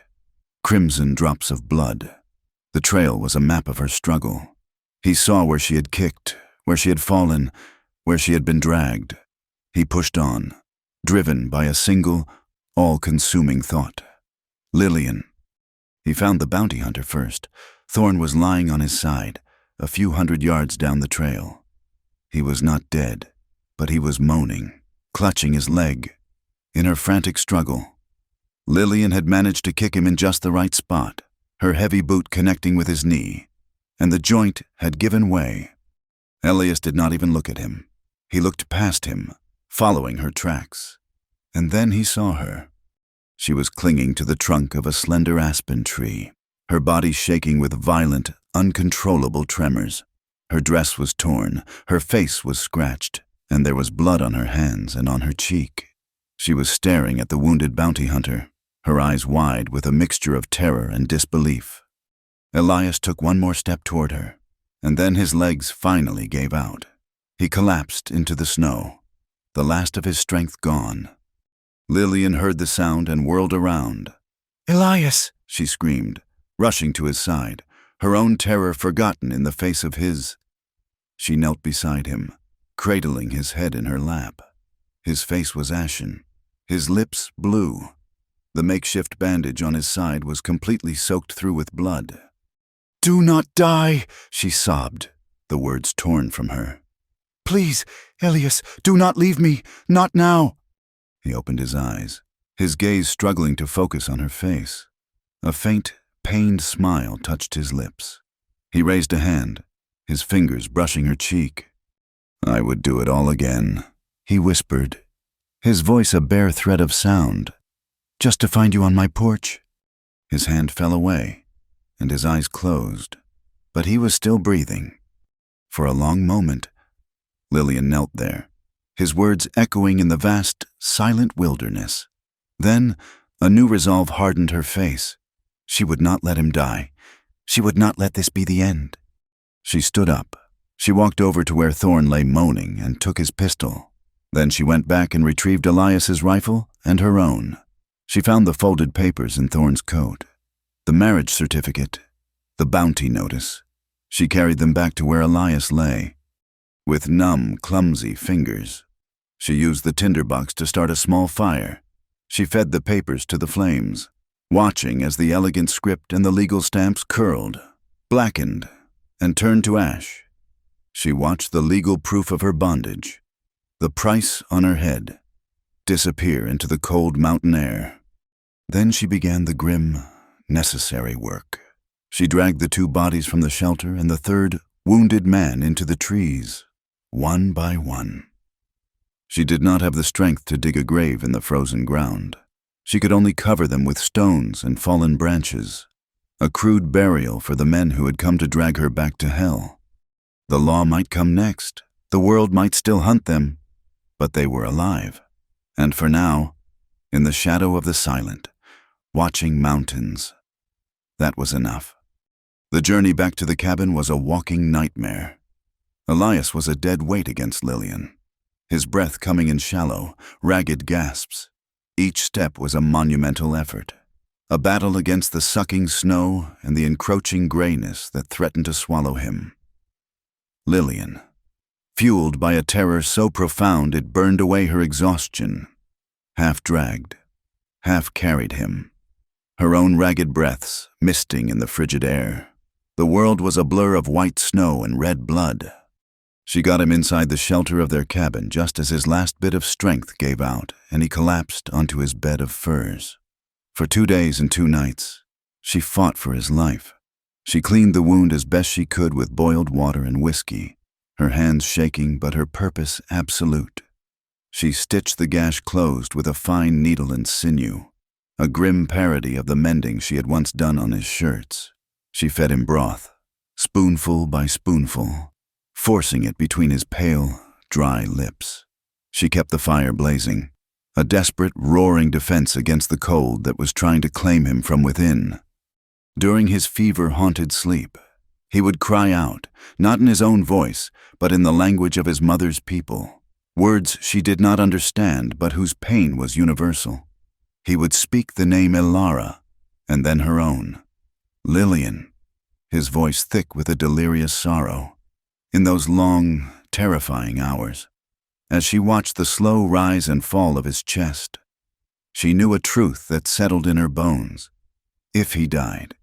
crimson drops of blood. The trail was a map of her struggle. He saw where she had kicked, where she had fallen, where she had been dragged. He pushed on, driven by a single, all-consuming thought. Lillian. He found the bounty hunter first. Thorn was lying on his side, a few hundred yards down the trail. He was not dead, but he was moaning, clutching his leg. In her frantic struggle, Lillian had managed to kick him in just the right spot, her heavy boot connecting with his knee, and the joint had given way. Elias did not even look at him. He looked past him, following her tracks. And then he saw her. She was clinging to the trunk of a slender aspen tree, her body shaking with violent, uncontrollable tremors. Her dress was torn, her face was scratched, and there was blood on her hands and on her cheek. She was staring at the wounded bounty hunter, her eyes wide with a mixture of terror and disbelief. Elias took one more step toward her, and then his legs finally gave out. He collapsed into the snow, the last of his strength gone. Lillian heard the sound and whirled around. Elias, She screamed, rushing to his side, her own terror forgotten in the face of his. She knelt beside him, cradling his head in her lap. His face was ashen, his lips blue. The makeshift bandage on his side was completely soaked through with blood. do not die. She sobbed, the words torn from her. Please, Elias, do not leave me. Not now. He opened his eyes, his gaze struggling to focus on her face. A faint, pained smile touched his lips. He raised a hand, his fingers brushing her cheek. I would do it all again, he whispered, his voice a bare thread of sound. Just to find you on my porch. His hand fell away, and his eyes closed, but he was still breathing. For a long moment, Lillian knelt there, his words echoing in the vast, silent wilderness. Then, a new resolve hardened her face. She would not let him die. She would not let this be the end. She stood up. She walked over to where Thorn lay moaning and took his pistol. Then she went back and retrieved Elias's rifle and her own. She found the folded papers in Thorn's coat, the marriage certificate, the bounty notice. She carried them back to where Elias lay. With numb, clumsy fingers, she used the tinderbox to start a small fire. She fed the papers to the flames, watching as the elegant script and the legal stamps curled, blackened, and turned to ash. She watched the legal proof of her bondage, the price on her head, disappear into the cold mountain air. Then she began the grim, necessary work. She dragged the 2 bodies from the shelter and the 3rd wounded man into the trees, one by one. She did not have the strength to dig a grave in the frozen ground. She could only cover them with stones and fallen branches, a crude burial for the men who had come to drag her back to hell. The law might come next, the world might still hunt them, but they were alive. And for now, in the shadow of the silent, watching mountains, that was enough. The journey back to the cabin was a walking nightmare. Elias was a dead weight against Lillian, his breath coming in shallow, ragged gasps. Each step was a monumental effort, a battle against the sucking snow and the encroaching grayness that threatened to swallow him. Lillian, fueled by a terror so profound it burned away her exhaustion, half dragged, half carried him, her own ragged breaths misting in the frigid air. The world was a blur of white snow and red blood. She got him inside the shelter of their cabin just as his last bit of strength gave out and he collapsed onto his bed of furs. For 2 days and 2 nights, she fought for his life. She cleaned the wound as best she could with boiled water and whiskey, her hands shaking but her purpose absolute. She stitched the gash closed with a fine needle and sinew, a grim parody of the mending she had once done on his shirts. She fed him broth, spoonful by spoonful, forcing it between his pale, dry lips. She kept the fire blazing, a desperate, roaring defense against the cold that was trying to claim him from within. During his fever-haunted sleep, he would cry out, not in his own voice, but in the language of his mother's people, words she did not understand but whose pain was universal. He would speak the name Elara, and then her own, Lillian, his voice thick with a delirious sorrow. In those long, terrifying hours, as she watched the slow rise and fall of his chest, she knew a truth that settled in her bones. If he died,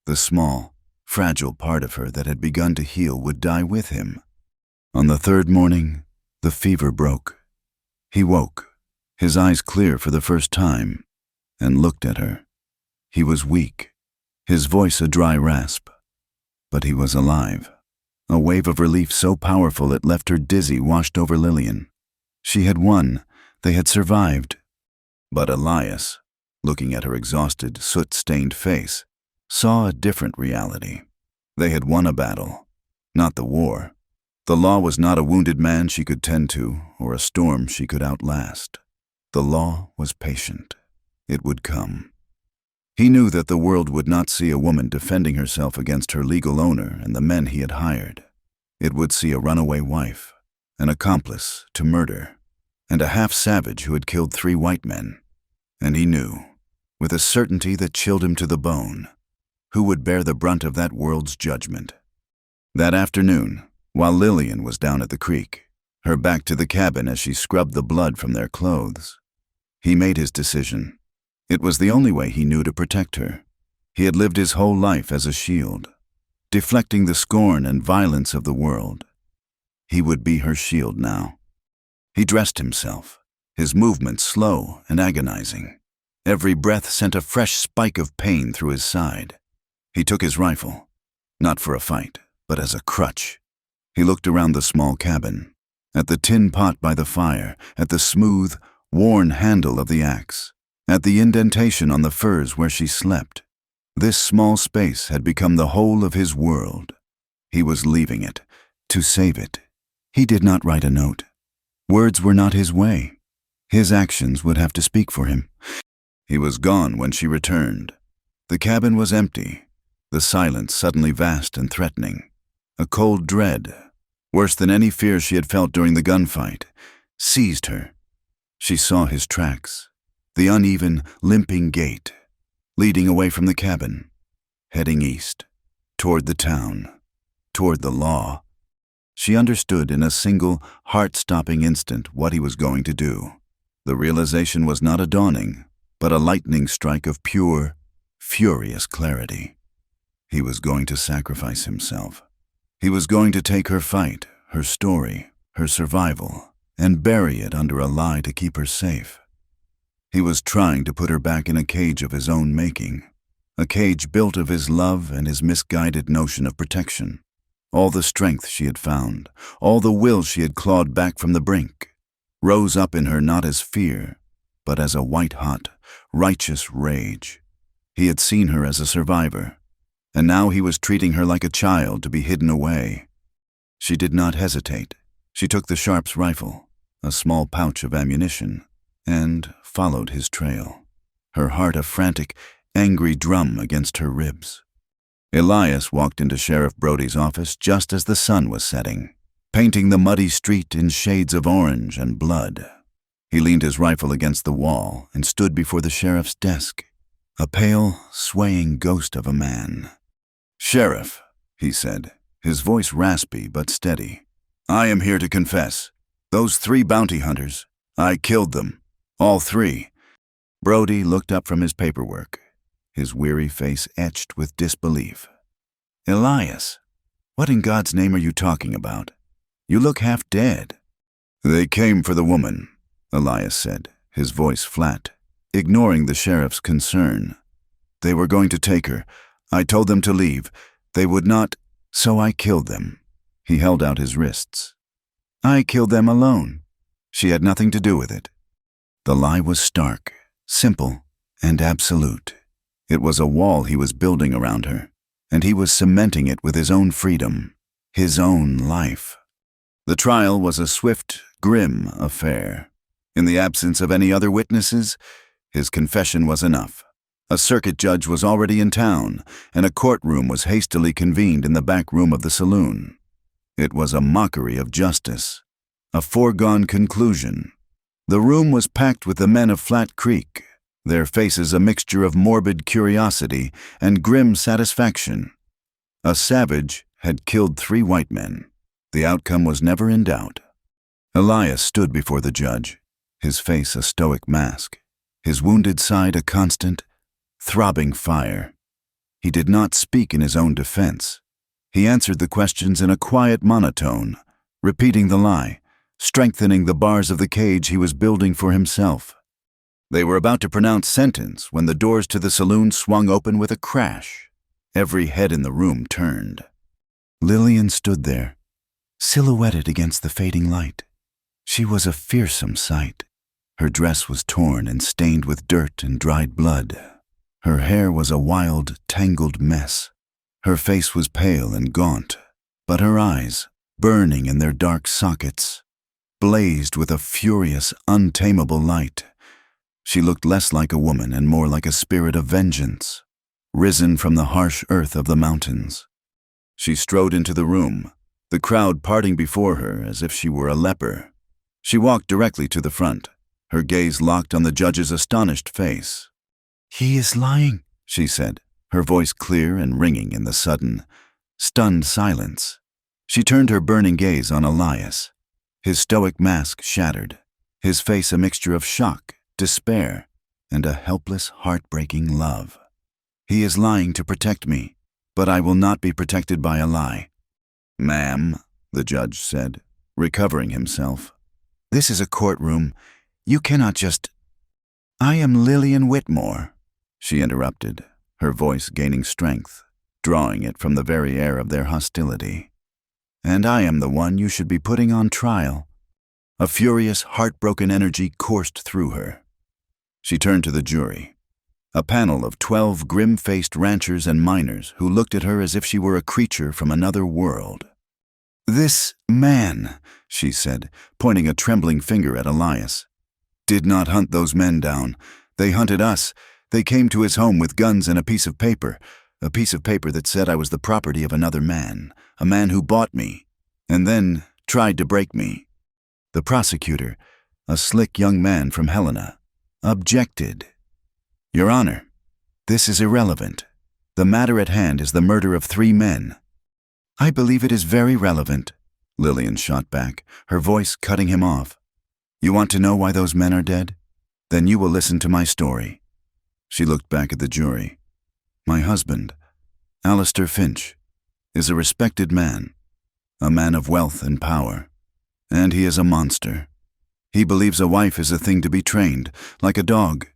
the small, fragile part of her that had begun to heal would die with him. On the 3rd morning, the fever broke. He woke, his eyes clear for the first time, and looked at her. He was weak, his voice a dry rasp, but he was alive. A wave of relief so powerful it left her dizzy washed over Lillian. She had won, they had survived. But Elias, looking at her exhausted, soot-stained face, saw a different reality. They had won a battle, not the war. The law was not a wounded man she could tend to, or a storm she could outlast. The law was patient. It would come. He knew that the world would not see a woman defending herself against her legal owner and the men he had hired. It would see a runaway wife, an accomplice to murder, and a half-savage who had killed 3 white men. And he knew, with a certainty that chilled him to the bone, who would bear the brunt of that world's judgment. That afternoon, while Lillian was down at the creek, her back to the cabin as she scrubbed the blood from their clothes, he made his decision. It was the only way he knew to protect her. He had lived his whole life as a shield, deflecting the scorn and violence of the world. He would be her shield now. He dressed himself, his movements slow and agonizing. Every breath sent a fresh spike of pain through his side. He took his rifle, not for a fight, but as a crutch. He looked around the small cabin, at the tin pot by the fire, at the smooth, worn handle of the axe, at the indentation on the furs where she slept. This small space had become the whole of his world. He was leaving it, to save it. He did not write a note. Words were not his way. His actions would have to speak for him. He was gone when she returned. The cabin was empty, the silence suddenly vast and threatening. A cold dread, worse than any fear she had felt during the gunfight, seized her. She saw his tracks, the uneven, limping gait, leading away from the cabin, heading east, toward the town, toward the law. She understood in a single, heart-stopping instant what he was going to do. The realization was not a dawning, but a lightning strike of pure, furious clarity. He was going to sacrifice himself. He was going to take her fight, her story, her survival, and bury it under a lie to keep her safe. He was trying to put her back in a cage of his own making, a cage built of his love and his misguided notion of protection. All the strength she had found, all the will she had clawed back from the brink, rose up in her not as fear, but as a white-hot, righteous rage. He had seen her as a survivor, and now he was treating her like a child to be hidden away. She did not hesitate. She took the Sharp's rifle, a small pouch of ammunition, and followed his trail, her heart a frantic, angry drum against her ribs. Elias walked into Sheriff Brody's office just as the sun was setting, painting the muddy street in shades of orange and blood. He leaned his rifle against the wall and stood before the sheriff's desk, a pale, swaying ghost of a man. "Sheriff," he said, his voice raspy but steady, "I am here to confess. Those 3 bounty hunters, I killed them. All 3. Brody looked up from his paperwork, his weary face etched with disbelief. "Elias, what in God's name are you talking about? You look half dead." "They came for the woman," Elias said, his voice flat, ignoring the sheriff's concern. "They were going to take her. I told them to leave. They would not, so I killed them." He held out his wrists. "I killed them alone. She had nothing to do with it." The lie was stark, simple, and absolute. It was a wall he was building around her, and he was cementing it with his own freedom, his own life. The trial was a swift, grim affair. In the absence of any other witnesses, his confession was enough. A circuit judge was already in town, and a courtroom was hastily convened in the back room of the saloon. It was a mockery of justice, a foregone conclusion. The room was packed with the men of Flat Creek, their faces a mixture of morbid curiosity and grim satisfaction. A savage had killed 3 white men. The outcome was never in doubt. Elias stood before the judge, his face a stoic mask, his wounded side a constant, throbbing fire. He did not speak in his own defense. He answered the questions in a quiet monotone, repeating the lie, strengthening the bars of the cage he was building for himself. They were about to pronounce sentence when the doors to the saloon swung open with a crash. Every head in the room turned. Lillian stood there, silhouetted against the fading light. She was a fearsome sight. Her dress was torn and stained with dirt and dried blood. Her hair was a wild, tangled mess. Her face was pale and gaunt, but her eyes, burning in their dark sockets, blazed with a furious, untamable light. She looked less like a woman and more like a spirit of vengeance, risen from the harsh earth of the mountains. She strode into the room, the crowd parting before her as if she were a leper. She walked directly to the front, her gaze locked on the judge's astonished face. "He is lying," she said, her voice clear and ringing in the sudden, stunned silence. She turned her burning gaze on Elias, his stoic mask shattered, his face a mixture of shock, despair, and a helpless, heartbreaking love. "He is lying to protect me, but I will not be protected by a lie." "Ma'am," the judge said, recovering himself. "This is a courtroom. You cannot just—" "I am Lillian Whitmore," she interrupted, her voice gaining strength, drawing it from the very air of their hostility. "And I am the one you should be putting on trial." A furious, heartbroken energy coursed through her. She turned to the jury, a panel of 12 grim-faced ranchers and miners who looked at her as if she were a creature from another world. "This man," she said, pointing a trembling finger at Elias, "did not hunt those men down. They hunted us. They came to his home with guns and a piece of paper that said I was the property of another man, a man who bought me, and then tried to break me." The prosecutor, a slick young man from Helena, objected. "Your Honor, this is irrelevant. The matter at hand is the murder of 3 men." "I believe it is very relevant," Lillian shot back, her voice cutting him off. "You want to know why those men are dead? Then you will listen to my story." She looked back at the jury. "My husband, Alistair Finch, is a respected man, a man of wealth and power, and he is a monster, He believes a wife is a thing to be trained, like a dog.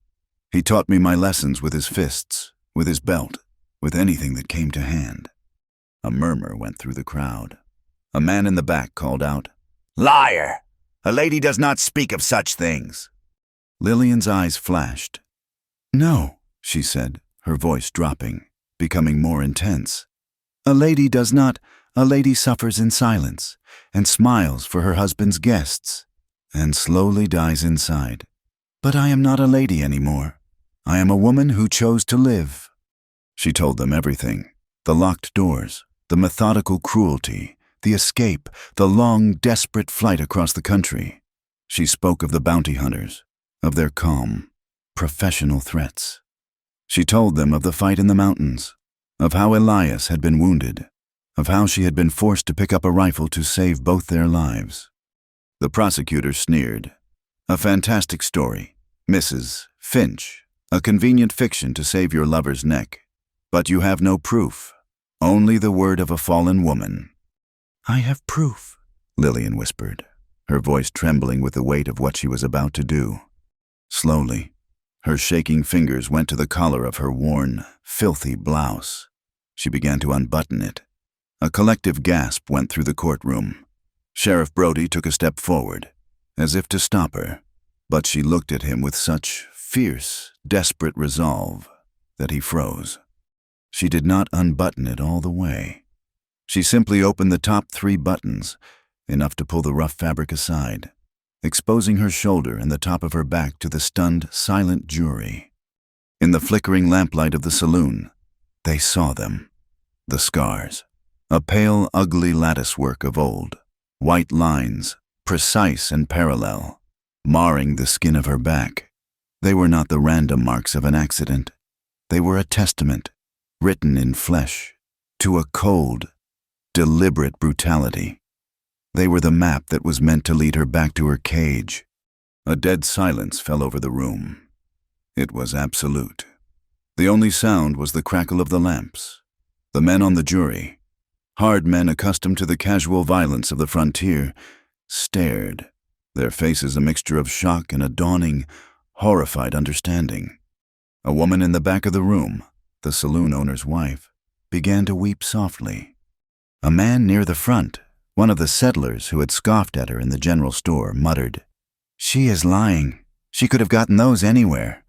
He taught me my lessons with his fists, with his belt, with anything that came to hand. A murmur went through the crowd. A man in the back called out, "Liar! A lady does not speak of such things." Lillian's eyes flashed. "No," she said, her voice dropping, becoming more intense. "A lady does not. A lady suffers in silence, and smiles for her husband's guests, and slowly dies inside. But I am not a lady anymore. I am a woman who chose to live." She told them everything: the locked doors, the methodical cruelty, the escape, the long, desperate flight across the country. She spoke of the bounty hunters, of their calm, professional threats. She told them of the fight in the mountains, of how Elias had been wounded, of how she had been forced to pick up a rifle to save both their lives. The prosecutor sneered. "A fantastic story, Mrs. Finch, a convenient fiction to save your lover's neck. But you have no proof, only the word of a fallen woman." "I have proof," Lillian whispered, her voice trembling with the weight of what she was about to do. Slowly, her shaking fingers went to the collar of her worn, filthy blouse. She began to unbutton it. A collective gasp went through the courtroom. Sheriff Brody took a step forward, as if to stop her, but she looked at him with such fierce, desperate resolve that he froze. She did not unbutton it all the way. She simply opened the top 3 buttons, enough to pull the rough fabric aside, exposing her shoulder and the top of her back to the stunned, silent jury. In the flickering lamplight of the saloon, they saw them. The scars. A pale, ugly latticework of old. White lines, precise and parallel, marring the skin of her back. They were not the random marks of an accident. They were a testament, written in flesh, to a cold, deliberate brutality. They were the map that was meant to lead her back to her cage. A dead silence fell over the room. It was absolute. The only sound was the crackle of the lamps. The men on the jury, hard men accustomed to the casual violence of the frontier, stared, their faces a mixture of shock and a dawning, horrified understanding. A woman in the back of the room, the saloon owner's wife, began to weep softly. A man near the front, one of the settlers who had scoffed at her in the general store, muttered, "She is lying. She could have gotten those anywhere."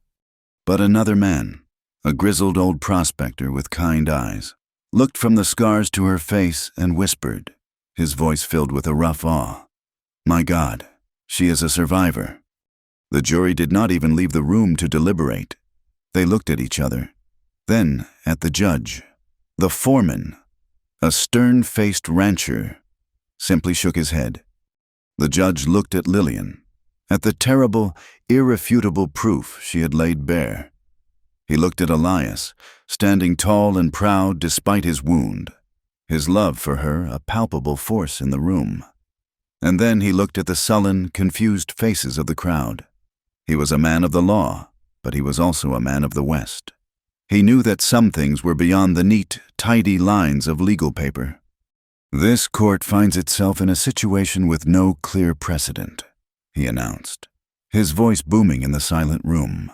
But another man, a grizzled old prospector with kind eyes, looked from the scars to her face and whispered, his voice filled with a rough awe, "My God, she is a survivor." The jury did not even leave the room to deliberate. They looked at each other, then at the judge. The foreman, a stern-faced rancher, simply shook his head. The judge looked at Lillian, at the terrible, irrefutable proof she had laid bare. He looked at Elias, standing tall and proud despite his wound, his love for her a palpable force in the room. And then he looked at the sullen, confused faces of the crowd. He was a man of the law, but he was also a man of the West. He knew that some things were beyond the neat, tidy lines of legal paper. "This court finds itself in a situation with no clear precedent," he announced, his voice booming in the silent room.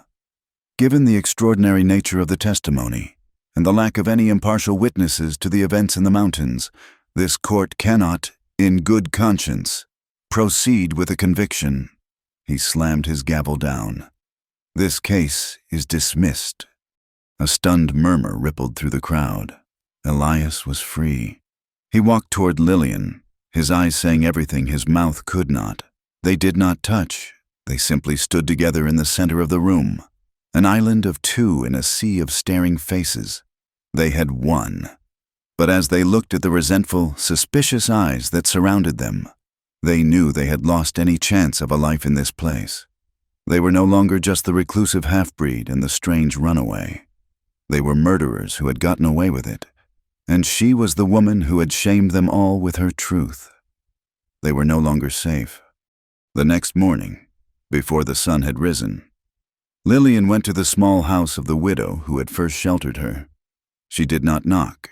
"Given the extraordinary nature of the testimony and the lack of any impartial witnesses to the events in the mountains, this court cannot, in good conscience, proceed with a conviction." He slammed his gavel down. "This case is dismissed." A stunned murmur rippled through the crowd. Elias was free. He walked toward Lillian, his eyes saying everything his mouth could not. They did not touch. They simply stood together in the center of the room, an island of two in a sea of staring faces. They had won. But as they looked at the resentful, suspicious eyes that surrounded them, they knew they had lost any chance of a life in this place. They were no longer just the reclusive half-breed and the strange runaway. They were murderers who had gotten away with it, and she was the woman who had shamed them all with her truth. They were no longer safe. The next morning, before the sun had risen, Lillian went to the small house of the widow who had first sheltered her. She did not knock.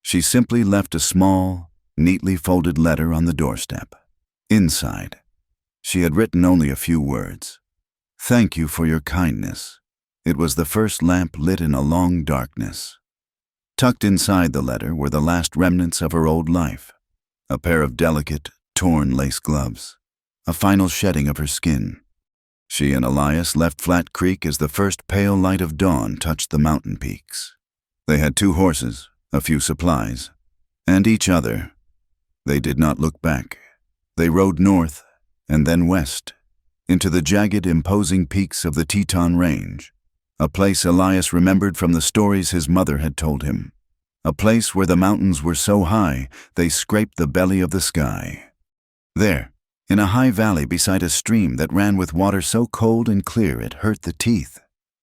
She simply left a small, neatly folded letter on the doorstep. Inside, She had written only a few words. "Thank you for your kindness." It was the first lamp lit in a long darkness. Tucked inside the letter were the last remnants of her old life. A pair of delicate, torn lace gloves. A final shedding of her skin. She and Elias left Flat Creek as the first pale light of dawn touched the mountain peaks. They had 2 horses, a few supplies, and each other. They did not look back. They rode north and then west, into the jagged, imposing peaks of the Teton Range, a place Elias remembered from the stories his mother had told him, a place where the mountains were so high they scraped the belly of the sky. There, in a high valley beside a stream that ran with water so cold and clear it hurt the teeth,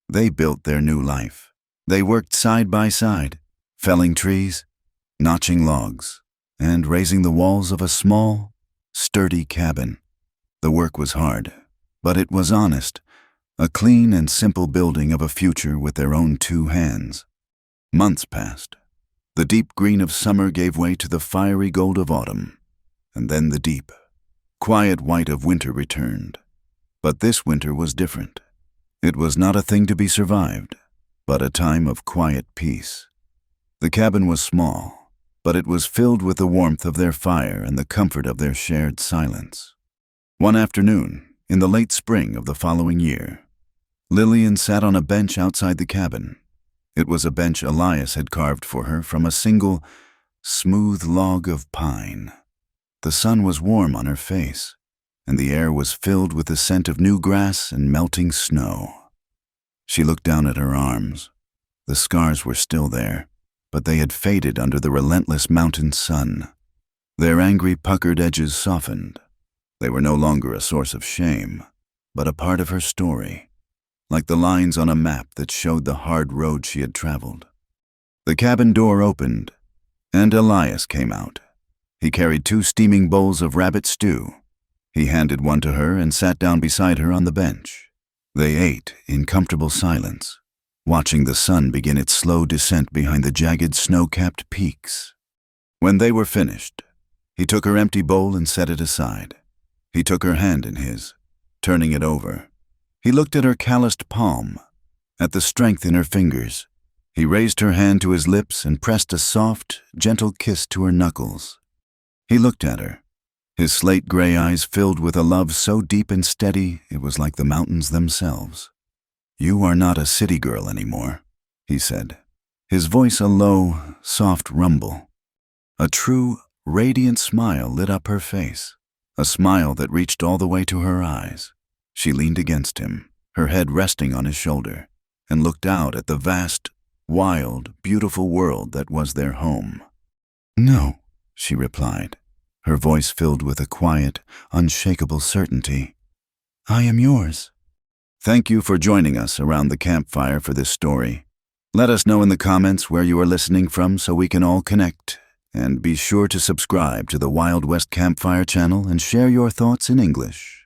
they built their new life. They worked side by side, felling trees, notching logs, and raising the walls of a small, sturdy cabin. The work was hard, but it was honest, a clean and simple building of a future with their own 2 hands. Months passed. The deep green of summer gave way to the fiery gold of autumn, and then the deep, quiet white of winter returned. But this winter was different. It was not a thing to be survived, but a time of quiet peace. The cabin was small, but it was filled with the warmth of their fire and the comfort of their shared silence. One afternoon, in the late spring of the following year, Lillian sat on a bench outside the cabin. It was a bench Elias had carved for her from a single, smooth log of pine. The sun was warm on her face, and the air was filled with the scent of new grass and melting snow. She looked down at her arms. The scars were still there, but they had faded under the relentless mountain sun. Their angry, puckered edges softened. They were no longer a source of shame, but a part of her story, like the lines on a map that showed the hard road she had traveled. The cabin door opened, and Elias came out. He carried 2 steaming bowls of rabbit stew. He handed one to her and sat down beside her on the bench. They ate in comfortable silence, watching the sun begin its slow descent behind the jagged, snow-capped peaks. When they were finished, he took her empty bowl and set it aside. He took her hand in his, turning it over. He looked at her calloused palm, at the strength in her fingers. He raised her hand to his lips and pressed a soft, gentle kiss to her knuckles. He looked at her, his slate-gray eyes filled with a love so deep and steady it was like the mountains themselves. "You are not a city girl anymore," he said, his voice a low, soft rumble. A true, radiant smile lit up her face, a smile that reached all the way to her eyes. She leaned against him, her head resting on his shoulder, and looked out at the vast, wild, beautiful world that was their home. "No," she replied, her voice filled with a quiet, unshakable certainty. "I am yours." Thank you for joining us around the campfire for this story. Let us know in the comments where you are listening from so we can all connect. And be sure to subscribe to the Wild West Campfire channel and share your thoughts in English.